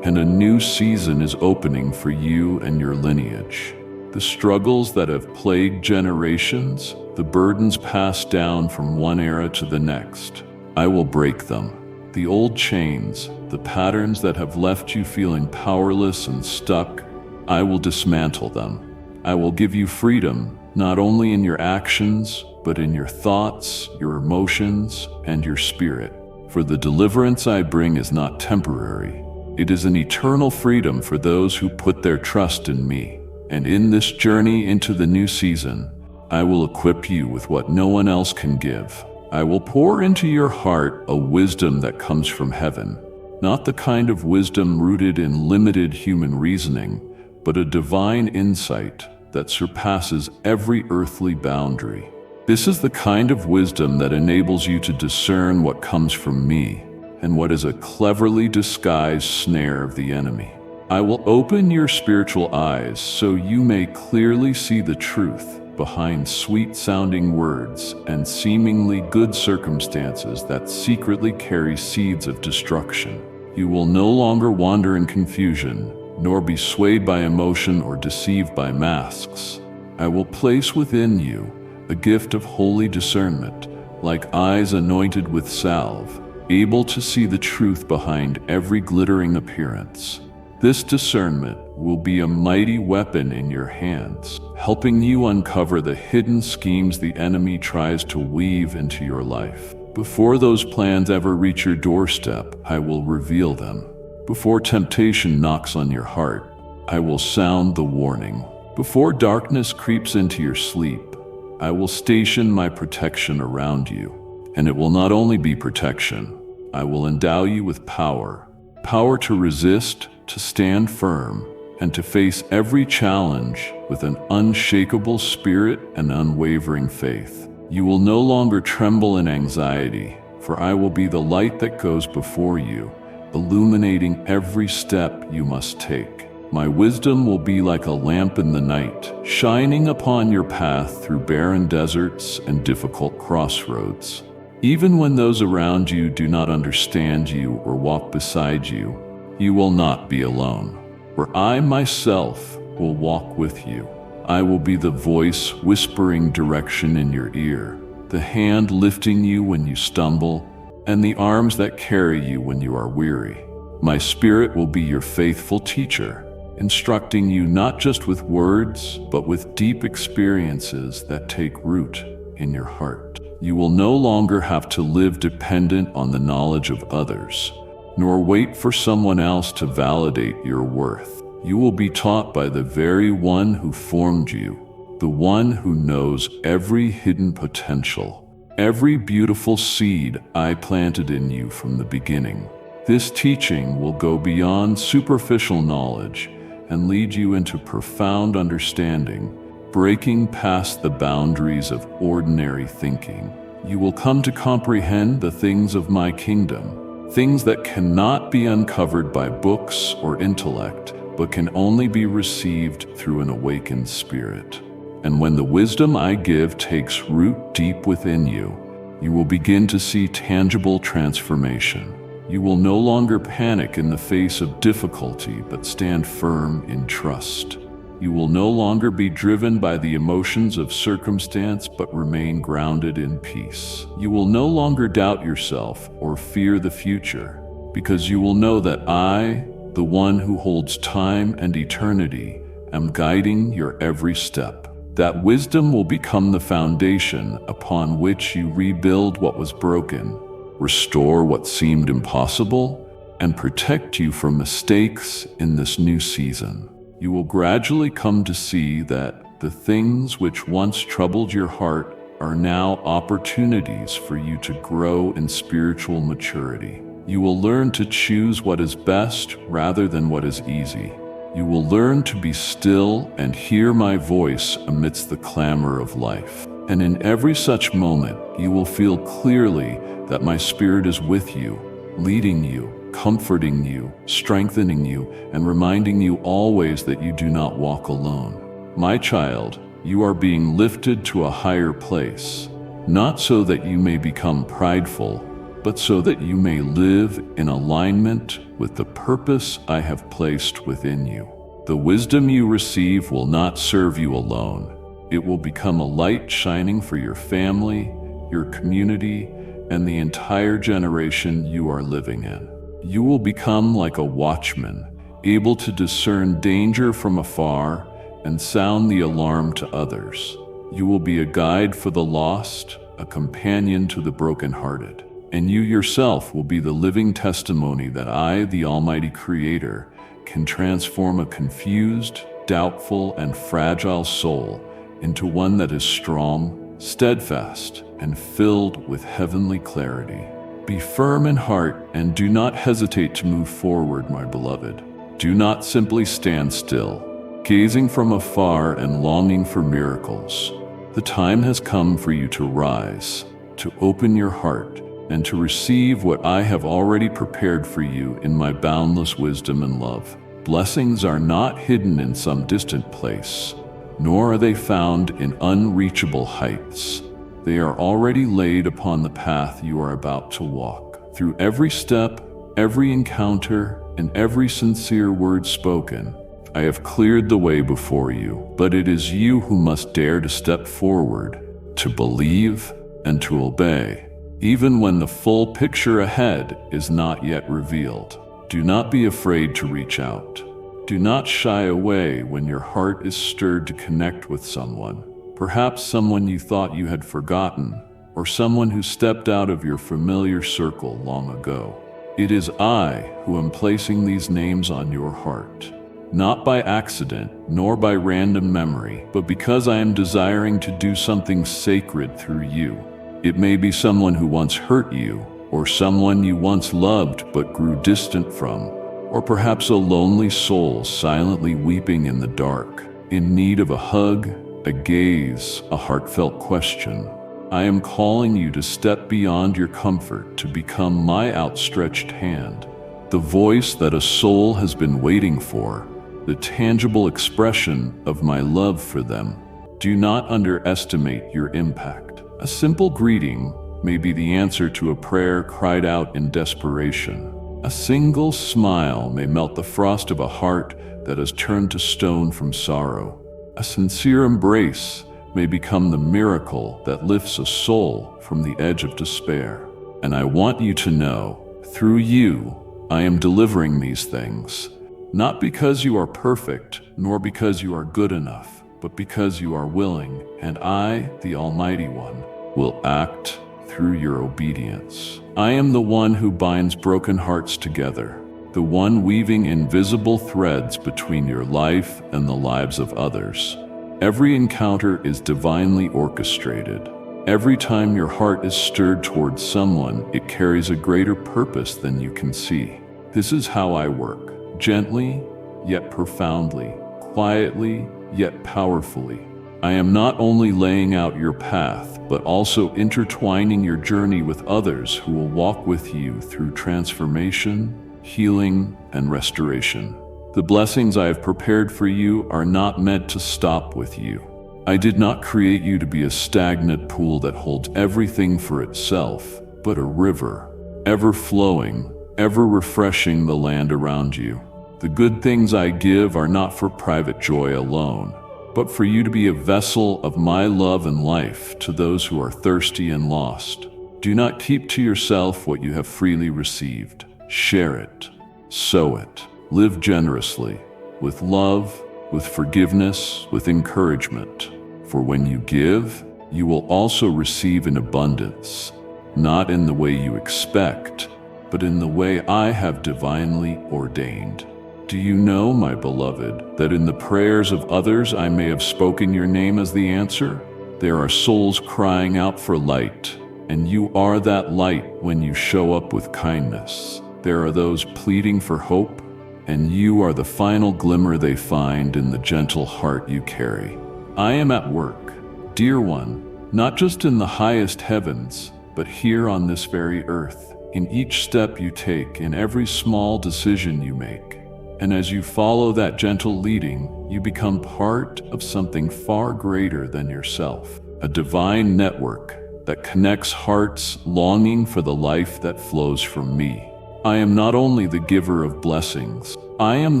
A: and a new season is opening for you and your lineage. The struggles that have plagued generations, the burdens passed down from one era to the next, I will break them. The old chains, the patterns that have left you feeling powerless and stuck, I will dismantle them. I will give you freedom, not only in your actions, but in your thoughts, your emotions, and your spirit. For the deliverance I bring is not temporary. It is an eternal freedom for those who put their trust in me. And in this journey into the new season, I will equip you with what no one else can give. I will pour into your heart a wisdom that comes from heaven, not the kind of wisdom rooted in limited human reasoning, but a divine insight that surpasses every earthly boundary. This is the kind of wisdom that enables you to discern what comes from me and what is a cleverly disguised snare of the enemy. I will open your spiritual eyes so you may clearly see the truth behind sweet-sounding words and seemingly good circumstances that secretly carry seeds of destruction. You will no longer wander in confusion, nor be swayed by emotion or deceived by masks. I will place within you a gift of holy discernment, like eyes anointed with salve, able to see the truth behind every glittering appearance. This discernment will be a mighty weapon in your hands, helping you uncover the hidden schemes the enemy tries to weave into your life. Before those plans ever reach your doorstep, I will reveal them. Before temptation knocks on your heart, I will sound the warning. Before darkness creeps into your sleep, I will station my protection around you. And it will not only be protection, I will endow you with power. Power to resist, to stand firm, and to face every challenge with an unshakable spirit and unwavering faith. You will no longer tremble in anxiety, for I will be the light that goes before you, illuminating every step you must take. My wisdom will be like a lamp in the night, shining upon your path through barren deserts and difficult crossroads. Even when those around you do not understand you or walk beside you, you will not be alone. For I myself will walk with you. I will be the voice whispering direction in your ear, the hand lifting you when you stumble, and the arms that carry you when you are weary. My spirit will be your faithful teacher, instructing you not just with words, but with deep experiences that take root in your heart. You will no longer have to live dependent on the knowledge of others, nor wait for someone else to validate your worth. You will be taught by the very one who formed you, the one who knows every hidden potential, every beautiful seed I planted in you from the beginning. This teaching will go beyond superficial knowledge and lead you into profound understanding, breaking past the boundaries of ordinary thinking. You will come to comprehend the things of my kingdom, things that cannot be uncovered by books or intellect, but can only be received through an awakened spirit. And when the wisdom I give takes root deep within you, you will begin to see tangible transformation. You will no longer panic in the face of difficulty, but stand firm in trust. You will no longer be driven by the emotions of circumstance, but remain grounded in peace. You will no longer doubt yourself or fear the future, because you will know that I, the one who holds time and eternity, am guiding your every step. That wisdom will become the foundation upon which you rebuild what was broken, restore what seemed impossible, and protect you from mistakes in this new season. You will gradually come to see that the things which once troubled your heart are now opportunities for you to grow in spiritual maturity. You will learn to choose what is best rather than what is easy. You will learn to be still and hear my voice amidst the clamor of life. And in every such moment, you will feel clearly that my spirit is with you, leading you, comforting you, strengthening you, and reminding you always that you do not walk alone. My child, you are being lifted to a higher place, not so that you may become prideful, but so that you may live in alignment with the purpose I have placed within you. The wisdom you receive will not serve you alone. It will become a light shining for your family, your community, and the entire generation you are living in. You will become like a watchman, able to discern danger from afar and sound the alarm to others. You will be a guide for the lost, a companion to the brokenhearted, and you yourself will be the living testimony that I, the Almighty Creator, can transform a confused, doubtful, and fragile soul into one that is strong, steadfast, and filled with heavenly clarity. Be firm in heart and do not hesitate to move forward, my beloved. Do not simply stand still, gazing from afar and longing for miracles. The time has come for you to rise, to open your heart, and to receive what I have already prepared for you in my boundless wisdom and love. Blessings are not hidden in some distant place, nor are they found in unreachable heights. They are already laid upon the path you are about to walk. Through every step, every encounter, and every sincere word spoken, I have cleared the way before you, but it is you who must dare to step forward, to believe, and to obey. Even when the full picture ahead is not yet revealed, do not be afraid to reach out. Do not shy away when your heart is stirred to connect with someone. Perhaps someone you thought you had forgotten, or someone who stepped out of your familiar circle long ago. It is I who am placing these names on your heart, not by accident, nor by random memory, but because I am desiring to do something sacred through you. It may be someone who once hurt you, or someone you once loved but grew distant from, or perhaps a lonely soul silently weeping in the dark, in need of a hug, a gaze, a heartfelt question. I am calling you to step beyond your comfort to become my outstretched hand, the voice that a soul has been waiting for, the tangible expression of my love for them. Do not underestimate your impact. A simple greeting may be the answer to a prayer cried out in desperation. A single smile may melt the frost of a heart that has turned to stone from sorrow. A sincere embrace may become the miracle that lifts a soul from the edge of despair. And I want you to know, through you, I am delivering these things, not because you are perfect, nor because you are good enough, but because you are willing, and I, the Almighty One, will act through your obedience. I am the one who binds broken hearts together, the one weaving invisible threads between your life and the lives of others. Every encounter is divinely orchestrated. Every time your heart is stirred towards someone, it carries a greater purpose than you can see. This is how I work, gently yet profoundly, quietly yet powerfully. I am not only laying out your path, but also intertwining your journey with others who will walk with you through transformation, healing, and restoration. The blessings I have prepared for you are not meant to stop with you. I did not create you to be a stagnant pool that holds everything for itself, but a river, ever flowing, ever refreshing the land around you. The good things I give are not for private joy alone, but for you to be a vessel of my love and life to those who are thirsty and lost. Do not keep to yourself what you have freely received. Share it, sow it, live generously, with love, with forgiveness, with encouragement. For when you give, you will also receive in abundance, not in the way you expect, but in the way I have divinely ordained. Do you know, my beloved, that in the prayers of others I may have spoken your name as the answer? There are souls crying out for light, and you are that light when you show up with kindness. There are those pleading for hope, and you are the final glimmer they find in the gentle heart you carry. I am at work, dear one, not just in the highest heavens, but here on this very earth, in each step you take, in every small decision you make. And as you follow that gentle leading, you become part of something far greater than yourself, a divine network that connects hearts longing for the life that flows from me. I am not only the giver of blessings, I am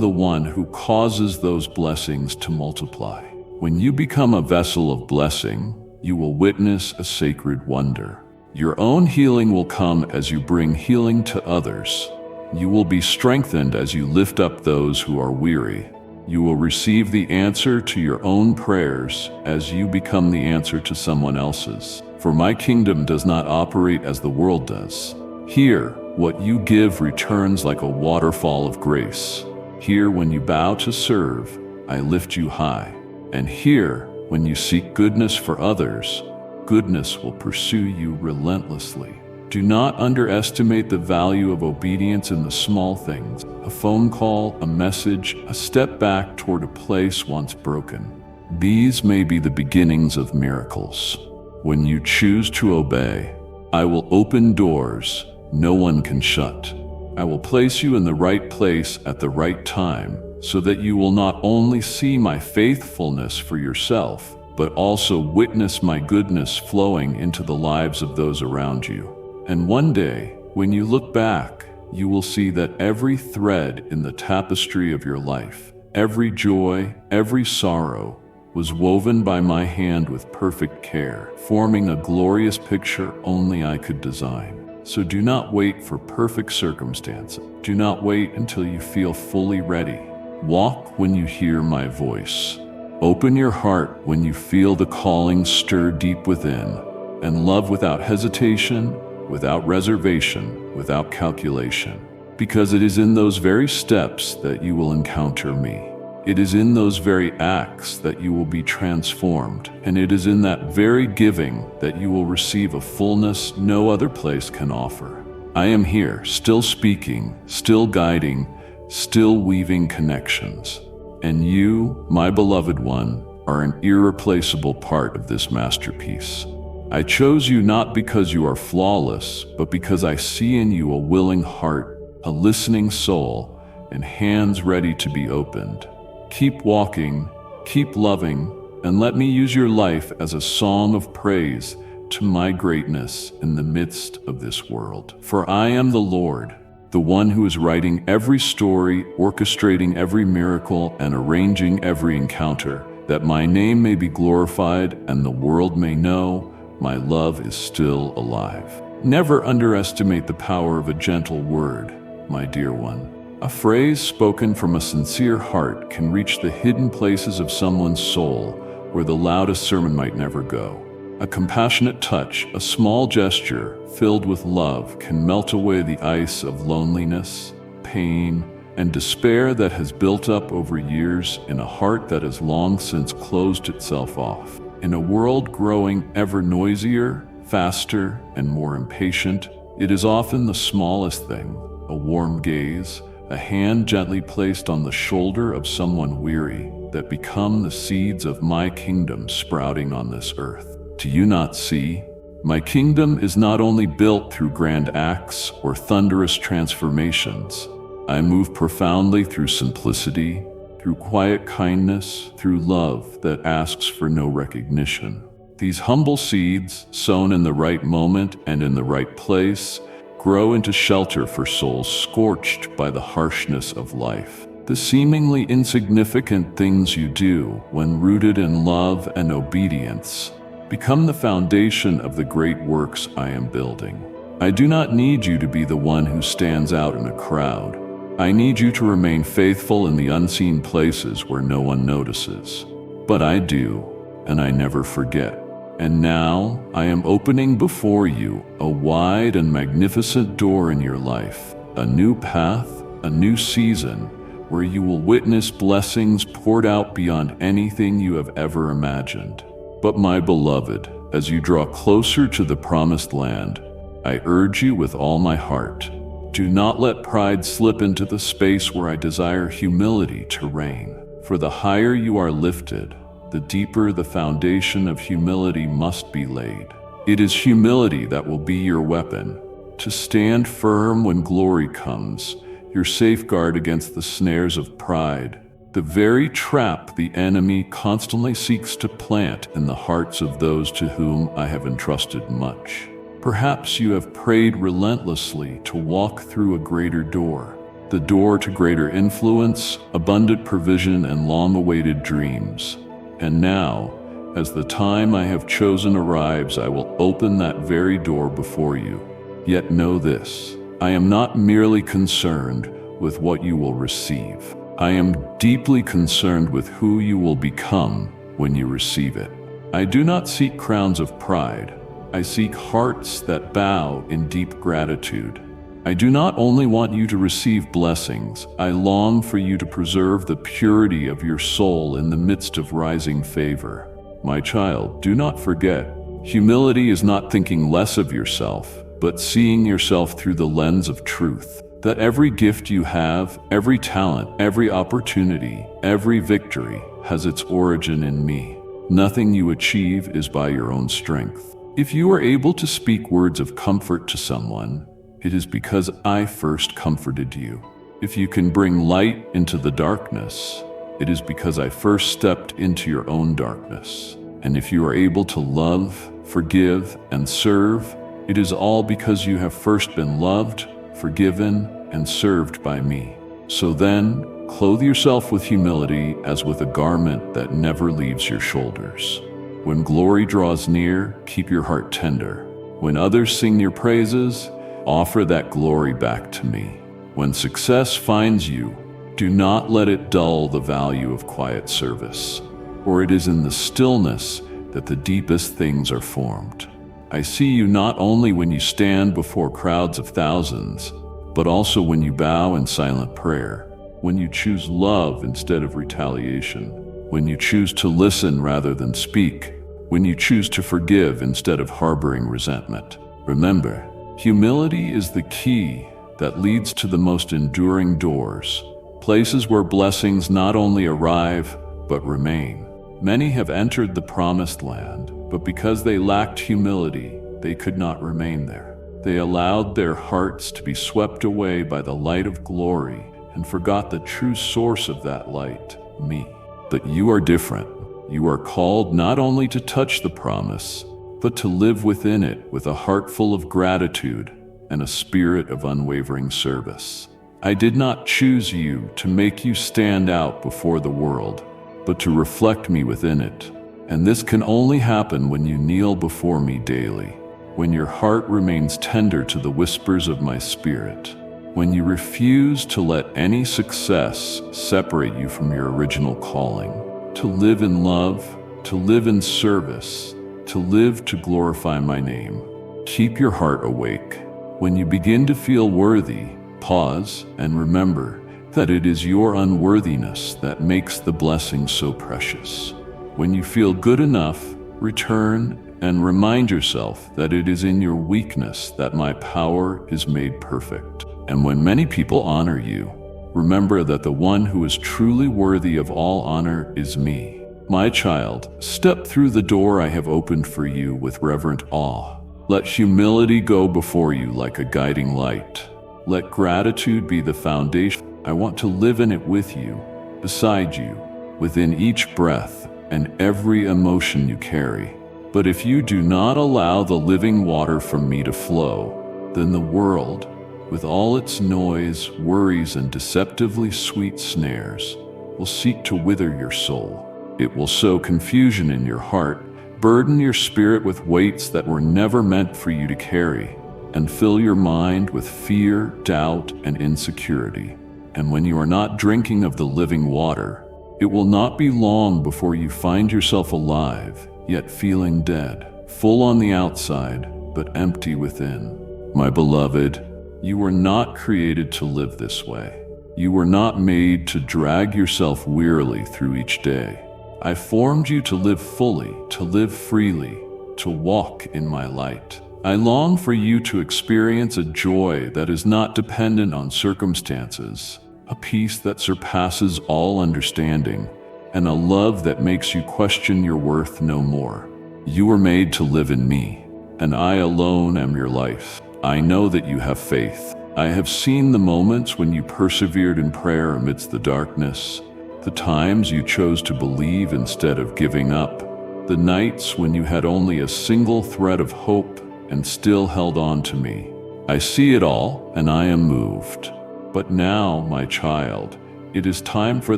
A: the one who causes those blessings to multiply. When you become a vessel of blessing, you will witness a sacred wonder. Your own healing will come as you bring healing to others. You will be strengthened as you lift up those who are weary. You will receive the answer to your own prayers as you become the answer to someone else's. For my kingdom does not operate as the world does. Here, what you give returns like a waterfall of grace. Here, when you bow to serve, I lift you high. And here, when you seek goodness for others, goodness will pursue you relentlessly. Do not underestimate the value of obedience in the small things. A phone call, a message, a step back toward a place once broken. These may be the beginnings of miracles. When you choose to obey, I will open doors no one can shut. I will place you in the right place at the right time, so that you will not only see my faithfulness for yourself, but also witness my goodness flowing into the lives of those around you. And one day, when you look back, you will see that every thread in the tapestry of your life, every joy, every sorrow, was woven by my hand with perfect care, forming a glorious picture only I could design. So do not wait for perfect circumstances. Do not wait until you feel fully ready. Walk when you hear my voice. Open your heart when you feel the calling stir deep within, and love without hesitation, without reservation, without calculation. Because it is in those very steps that you will encounter me. It is in those very acts that you will be transformed, and it is in that very giving that you will receive a fullness no other place can offer. I am here, still speaking, still guiding, still weaving connections. And you, my beloved one, are an irreplaceable part of this masterpiece. I chose you not because you are flawless, but because I see in you a willing heart, a listening soul, and hands ready to be opened. Keep walking, keep loving, and let me use your life as a song of praise to my greatness in the midst of this world. For I am the Lord, the one who is writing every story, orchestrating every miracle, and arranging every encounter, that my name may be glorified and the world may know my love is still alive. Never underestimate the power of a gentle word, my dear one. A phrase spoken from a sincere heart can reach the hidden places of someone's soul where the loudest sermon might never go. A compassionate touch, a small gesture filled with love can melt away the ice of loneliness, pain, and despair that has built up over years in a heart that has long since closed itself off. In a world growing ever noisier, faster, and more impatient, it is often the smallest thing, a warm gaze, a hand gently placed on the shoulder of someone weary, that become the seeds of my kingdom sprouting on this earth. Do you not see? My kingdom is not only built through grand acts or thunderous transformations. I move profoundly through simplicity, through quiet kindness, through love that asks for no recognition. These humble seeds, sown in the right moment and in the right place, grow into shelter for souls scorched by the harshness of life. The seemingly insignificant things you do, when rooted in love and obedience, become the foundation of the great works I am building. I do not need you to be the one who stands out in a crowd. I need you to remain faithful in the unseen places where no one notices. But I do, and I never forget. And now I am opening before you a wide and magnificent door in your life, a new path, a new season, where you will witness blessings poured out beyond anything you have ever imagined. But my beloved, as you draw closer to the promised land, I urge you with all my heart, do not let pride slip into the space where I desire humility to reign. For the higher you are lifted, the deeper the foundation of humility must be laid. It is humility that will be your weapon, to stand firm when glory comes, your safeguard against the snares of pride, the very trap the enemy constantly seeks to plant in the hearts of those to whom I have entrusted much. Perhaps you have prayed relentlessly to walk through a greater door, the door to greater influence, abundant provision, and long-awaited dreams. And now, as the time I have chosen arrives, I will open that very door before you. Yet know this, I am not merely concerned with what you will receive. I am deeply concerned with who you will become when you receive it. I do not seek crowns of pride. I seek hearts that bow in deep gratitude. I do not only want you to receive blessings, I long for you to preserve the purity of your soul in the midst of rising favor. My child, do not forget, humility is not thinking less of yourself, but seeing yourself through the lens of truth. That every gift you have, every talent, every opportunity, every victory has its origin in me. Nothing you achieve is by your own strength. If you are able to speak words of comfort to someone, it is because I first comforted you. If you can bring light into the darkness, it is because I first stepped into your own darkness. And if you are able to love, forgive, and serve, it is all because you have first been loved, forgiven, and served by me. So then, clothe yourself with humility as with a garment that never leaves your shoulders. When glory draws near, keep your heart tender. When others sing your praises, offer that glory back to me. When success finds you, do not let it dull the value of quiet service, for it is in the stillness that the deepest things are formed. I see you not only when you stand before crowds of thousands, but also when you bow in silent prayer, when you choose love instead of retaliation, when you choose to listen rather than speak, when you choose to forgive instead of harboring resentment. Remember, humility is the key that leads to the most enduring doors, places where blessings not only arrive, but remain. Many have entered the promised land, but because they lacked humility, they could not remain there. They allowed their hearts to be swept away by the light of glory and forgot the true source of that light, me. But you are different. You are called not only to touch the promise, but to live within it with a heart full of gratitude and a spirit of unwavering service. I did not choose you to make you stand out before the world, but to reflect me within it. And this can only happen when you kneel before me daily, when your heart remains tender to the whispers of my spirit, when you refuse to let any success separate you from your original calling, to live in love, to live in service, to live to glorify my name. Keep your heart awake. When you begin to feel worthy, pause and remember that it is your unworthiness that makes the blessing so precious. When you feel good enough, return and remind yourself that it is in your weakness that my power is made perfect. And when many people honor you, remember that the one who is truly worthy of all honor is me. My child, step through the door I have opened for you with reverent awe. Let humility go before you like a guiding light. Let gratitude be the foundation. I want to live in it with you, beside you, within each breath and every emotion you carry. But if you do not allow the living water from me to flow, then the world, with all its noise, worries, and deceptively sweet snares, will seek to wither your soul. It will sow confusion in your heart, burden your spirit with weights that were never meant for you to carry, and fill your mind with fear, doubt, and insecurity. And when you are not drinking of the living water, it will not be long before you find yourself alive, yet feeling dead, full on the outside, but empty within. My beloved, you were not created to live this way. You were not made to drag yourself wearily through each day. I formed you to live fully, to live freely, to walk in my light. I long for you to experience a joy that is not dependent on circumstances, a peace that surpasses all understanding, and a love that makes you question your worth no more. You were made to live in me, and I alone am your life. I know that you have faith. I have seen the moments when you persevered in prayer amidst the darkness, the times you chose to believe instead of giving up, the nights when you had only a single thread of hope and still held on to me. I see it all, and I am moved. But now, my child, it is time for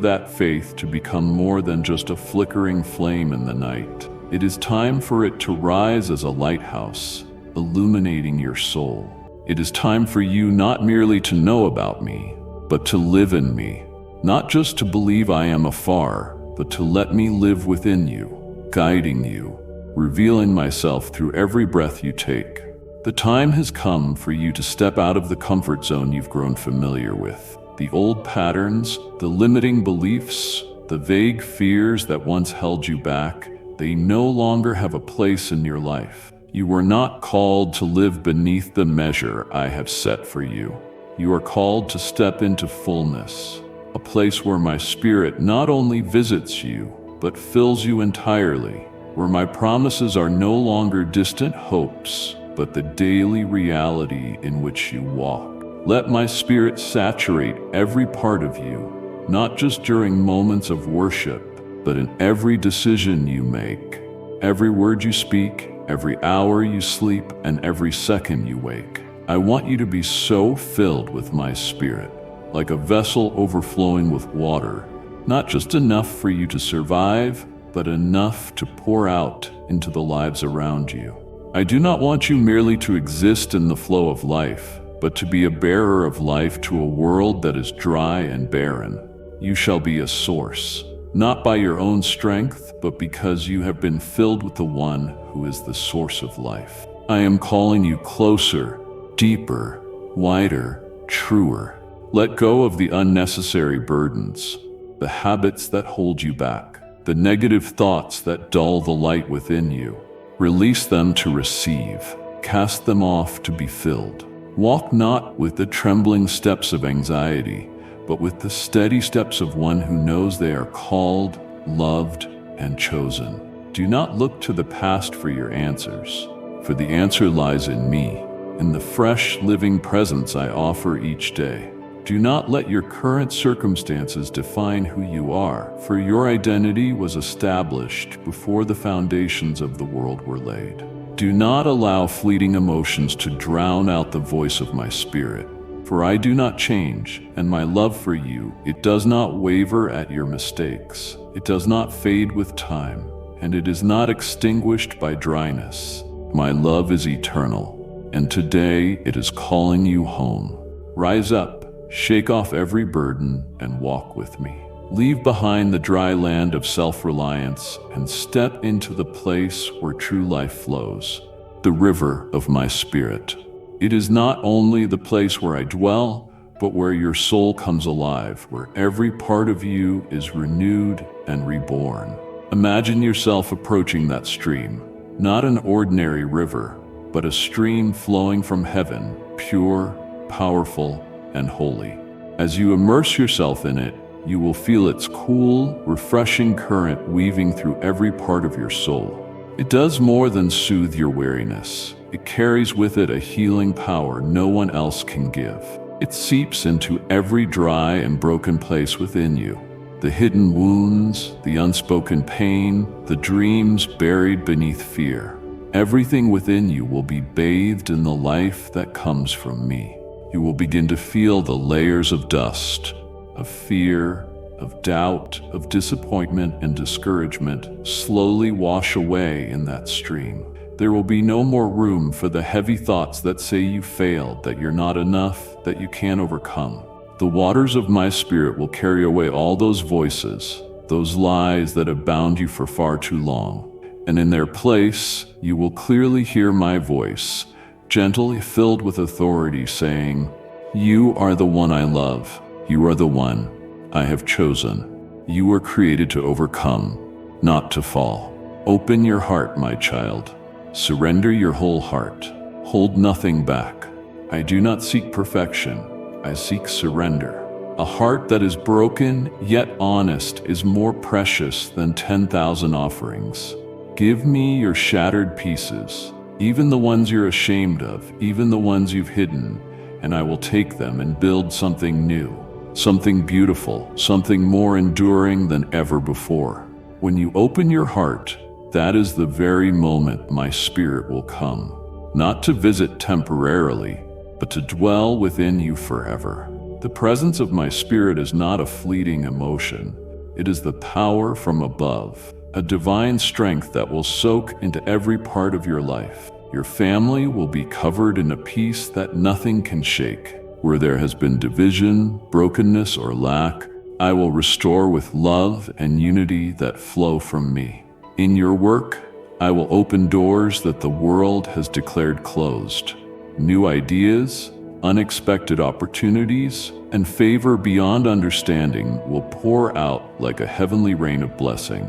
A: that faith to become more than just a flickering flame in the night. It is time for it to rise as a lighthouse, illuminating your soul. It is time for you not merely to know about me, but to live in me. Not just to believe I am afar, but to let me live within you, guiding you, revealing myself through every breath you take. The time has come for you to step out of the comfort zone you've grown familiar with. The old patterns, the limiting beliefs, the vague fears that once held you back, they no longer have a place in your life. You were not called to live beneath the measure I have set for you. You are called to step into fullness, a place where my spirit not only visits you, but fills you entirely, where my promises are no longer distant hopes, but the daily reality in which you walk. Let my spirit saturate every part of you, not just during moments of worship, but in every decision you make, every word you speak, every hour you sleep, and every second you wake. I want you to be so filled with my spirit, like a vessel overflowing with water, not just enough for you to survive, but enough to pour out into the lives around you. I do not want you merely to exist in the flow of life, but to be a bearer of life to a world that is dry and barren. You shall be a source, not by your own strength, but because you have been filled with the one who is the source of life. I am calling you closer, deeper, wider, truer. Let go of the unnecessary burdens, the habits that hold you back, the negative thoughts that dull the light within you. Release them to receive, cast them off to be filled. Walk not with the trembling steps of anxiety, but with the steady steps of one who knows they are called, loved, and chosen. Do not look to the past for your answers, for the answer lies in me, in the fresh, living presence I offer each day. Do not let your current circumstances define who you are, for your identity was established before the foundations of the world were laid. Do not allow fleeting emotions to drown out the voice of my spirit, for I do not change, and my love for you, it does not waver at your mistakes. It does not fade with time, and it is not extinguished by dryness. My love is eternal, and today it is calling you home. Rise up, shake off every burden, and walk with me. Leave behind the dry land of self-reliance and step into the place where true life flows, the river of my spirit. It is not only the place where I dwell, but where your soul comes alive, where every part of you is renewed and reborn. Imagine yourself approaching that stream, not an ordinary river, but a stream flowing from heaven, pure, powerful, and holy. As you immerse yourself in it, you will feel its cool, refreshing current weaving through every part of your soul. It does more than soothe your weariness. It carries with it a healing power no one else can give. It seeps into every dry and broken place within you. The hidden wounds, the unspoken pain, the dreams buried beneath fear. Everything within you will be bathed in the life that comes from me. You will begin to feel the layers of dust, of fear, of doubt, of disappointment and discouragement slowly wash away in that stream. There will be no more room for the heavy thoughts that say you failed, that you're not enough, that you can't overcome. The waters of my spirit will carry away all those voices, those lies that have bound you for far too long. And in their place, you will clearly hear my voice, gently filled with authority, saying, "You are the one I love. You are the one I have chosen. You were created to overcome, not to fall." Open your heart, my child. Surrender your whole heart. Hold nothing back. I do not seek perfection. I seek surrender. A heart that is broken yet honest is more precious than 10,000 offerings. Give me your shattered pieces, even the ones you're ashamed of, even the ones you've hidden, and I will take them and build something new. Something beautiful, something more enduring than ever before. When you open your heart, that is the very moment my spirit will come, not to visit temporarily, but to dwell within you forever. The presence of my spirit is not a fleeting emotion. It is the power from above, a divine strength that will soak into every part of your life. Your family will be covered in a peace that nothing can shake. Where there has been division, brokenness, or lack, I will restore with love and unity that flow from me. In your work, I will open doors that the world has declared closed. New ideas, unexpected opportunities, and favor beyond understanding will pour out like a heavenly rain of blessing.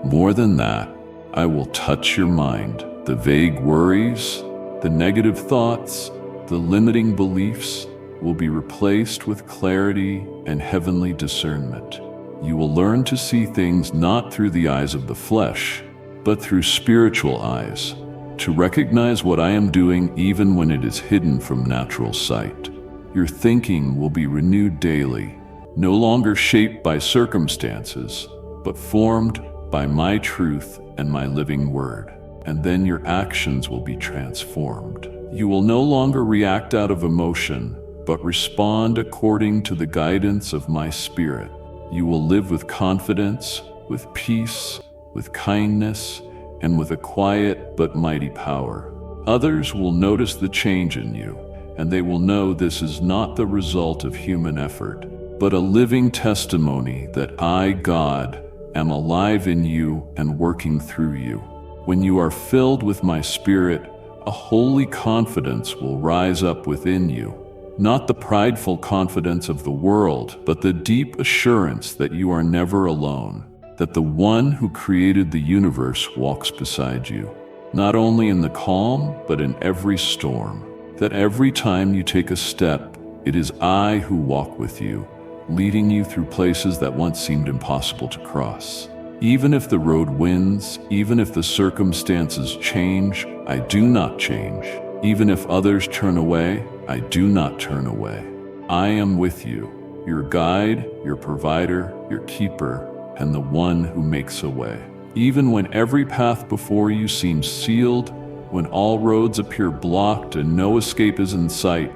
A: More than that, I will touch your mind. The vague worries, the negative thoughts, the limiting beliefs will be replaced with clarity and heavenly discernment. You will learn to see things not through the eyes of the flesh, but through spiritual eyes, to recognize what I am doing even when it is hidden from natural sight. Your thinking will be renewed daily, no longer shaped by circumstances, but formed by my truth and my living word. And then your actions will be transformed. You will no longer react out of emotion, but respond according to the guidance of my spirit. You will live with confidence, with peace, with kindness, and with a quiet but mighty power. Others will notice the change in you, and they will know this is not the result of human effort, but a living testimony that I, God, am alive in you and working through you. When you are filled with my spirit, a holy confidence will rise up within you. Not the prideful confidence of the world, but the deep assurance that you are never alone, that the one who created the universe walks beside you, not only in the calm, but in every storm, that every time you take a step, it is I who walk with you, leading you through places that once seemed impossible to cross. Even if the road winds, even if the circumstances change, I do not change. Even if others turn away, I do not turn away. I am with you, your guide, your provider, your keeper, and the one who makes a way. Even when every path before you seems sealed, when all roads appear blocked and no escape is in sight,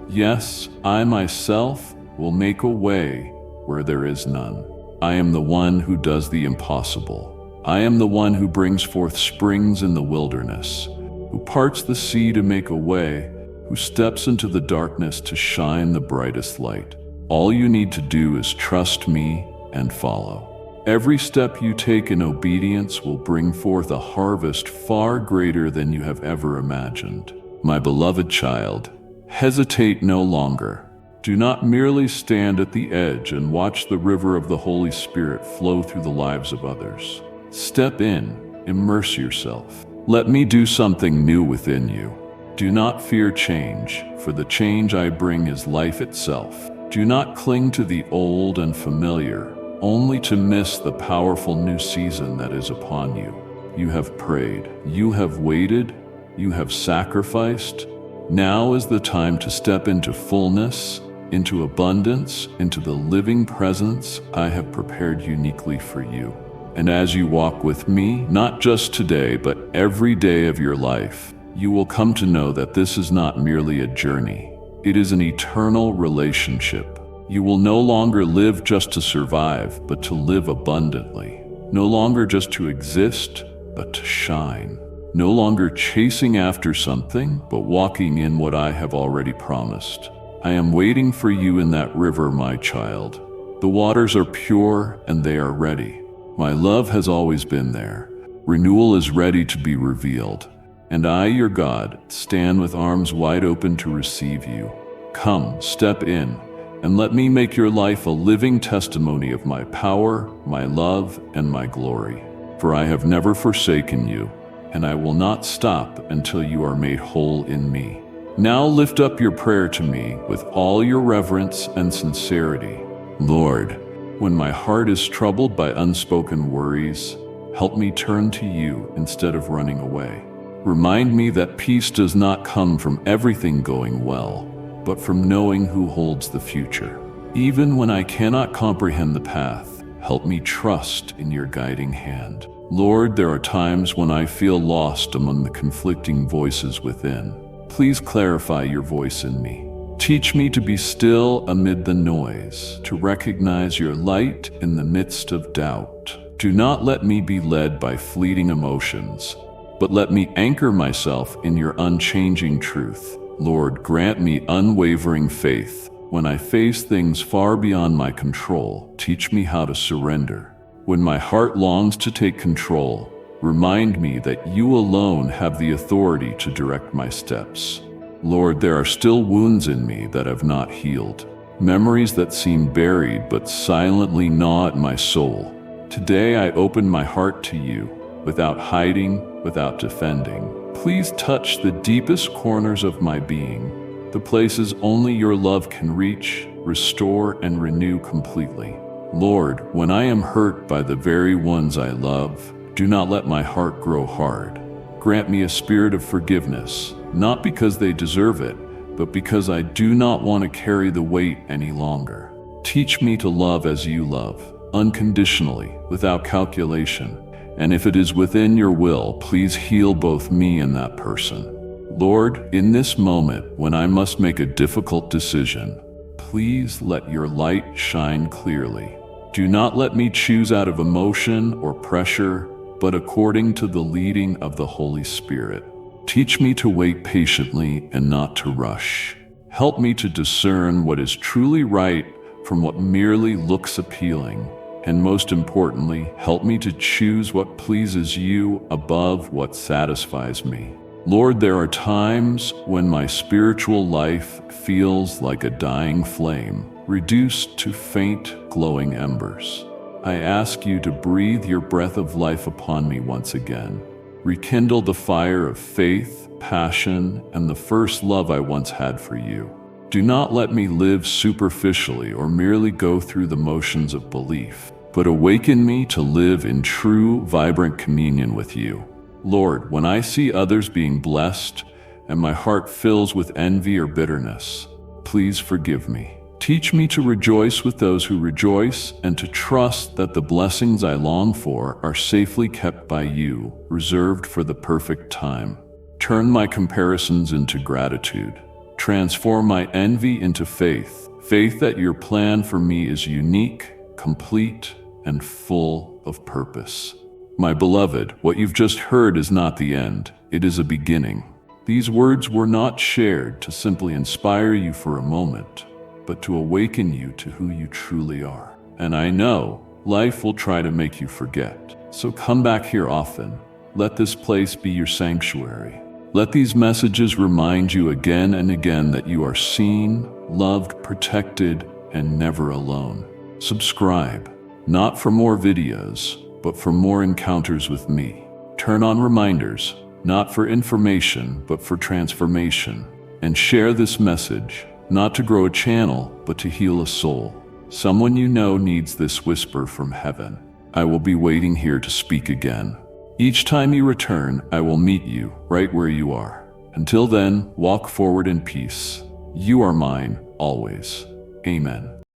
A: yes, I myself will make a way where there is none. I am the one who does the impossible. I am the one who brings forth springs in the wilderness, who parts the sea to make a way, who steps into the darkness to shine the brightest light. All you need to do is trust me, and follow. Every step you take in obedience will bring forth a harvest far greater than you have ever imagined. My beloved child, hesitate no longer. Do not merely stand at the edge and watch the river of the Holy Spirit flow through the lives of others. Step in, immerse yourself. Let me do something new within you. Do not fear change, for the change I bring is life itself. Do not cling to the old and familiar, only to miss the powerful new season that is upon you. You have prayed, you have waited, you have sacrificed. Now is the time to step into fullness, into abundance, into the living presence I have prepared uniquely for you. And as you walk with me, not just today, but every day of your life, you will come to know that this is not merely a journey. It is an eternal relationship. You will no longer live just to survive, but to live abundantly. No longer just to exist, but to shine. No longer chasing after something, but walking in what I have already promised. I am waiting for you in that river, my child. The waters are pure and they are ready. My love has always been there. Renewal is ready to be revealed. And I, your God, stand with arms wide open to receive you. Come, step in, and let me make your life a living testimony of my power, my love, and my glory. For I have never forsaken you, and I will not stop until you are made whole in me. Now lift up your prayer to me with all your reverence and sincerity. Lord, when my heart is troubled by unspoken worries, help me turn to you instead of running away. Remind me that peace does not come from everything going well, but from knowing who holds the future. Even when I cannot comprehend the path, help me trust in your guiding hand. Lord, there are times when I feel lost among the conflicting voices within. Please clarify your voice in me. Teach me to be still amid the noise, to recognize your light in the midst of doubt. Do not let me be led by fleeting emotions, but let me anchor myself in your unchanging truth. Lord, grant me unwavering faith. When I face things far beyond my control, teach me how to surrender. When my heart longs to take control, remind me that you alone have the authority to direct my steps. Lord, there are still wounds in me that have not healed, memories that seem buried but silently gnaw at my soul. Today I open my heart to you, without hiding, without defending. Please touch the deepest corners of my being, the places only your love can reach, restore, and renew completely. Lord, when I am hurt by the very ones I love, do not let my heart grow hard. Grant me a spirit of forgiveness, not because they deserve it, but because I do not want to carry the weight any longer. Teach me to love as you love, unconditionally, without calculation. And if it is within your will, please heal both me and that person. Lord, in this moment when I must make a difficult decision, please let your light shine clearly. Do not let me choose out of emotion or pressure, but according to the leading of the Holy Spirit. Teach me to wait patiently and not to rush. Help me to discern what is truly right from what merely looks appealing. And most importantly, help me to choose what pleases you above what satisfies me. Lord, there are times when my spiritual life feels like a dying flame, reduced to faint, glowing embers. I ask you to breathe your breath of life upon me once again. Rekindle the fire of faith, passion, and the first love I once had for you. Do not let me live superficially or merely go through the motions of belief, but awaken me to live in true, vibrant communion with you. Lord, when I see others being blessed and my heart fills with envy or bitterness, please forgive me. Teach me to rejoice with those who rejoice and to trust that the blessings I long for are safely kept by you, reserved for the perfect time. Turn my comparisons into gratitude. Transform my envy into faith, faith that your plan for me is unique, complete, and full of purpose. My beloved, what you've just heard is not the end, it is a beginning. These words were not shared to simply inspire you for a moment, but to awaken you to who you truly are. And I know life will try to make you forget. So come back here often. Let this place be your sanctuary. Let these messages remind you again and again that you are seen, loved, protected, and never alone. Subscribe, not for more videos, but for more encounters with me. Turn on reminders, not for information, but for transformation. And share this message, not to grow a channel, but to heal a soul. Someone you know needs this whisper from heaven. I will be waiting here to speak again. Each time you return, I will meet you right where you are. Until then, walk forward in peace. You are mine, always. Amen.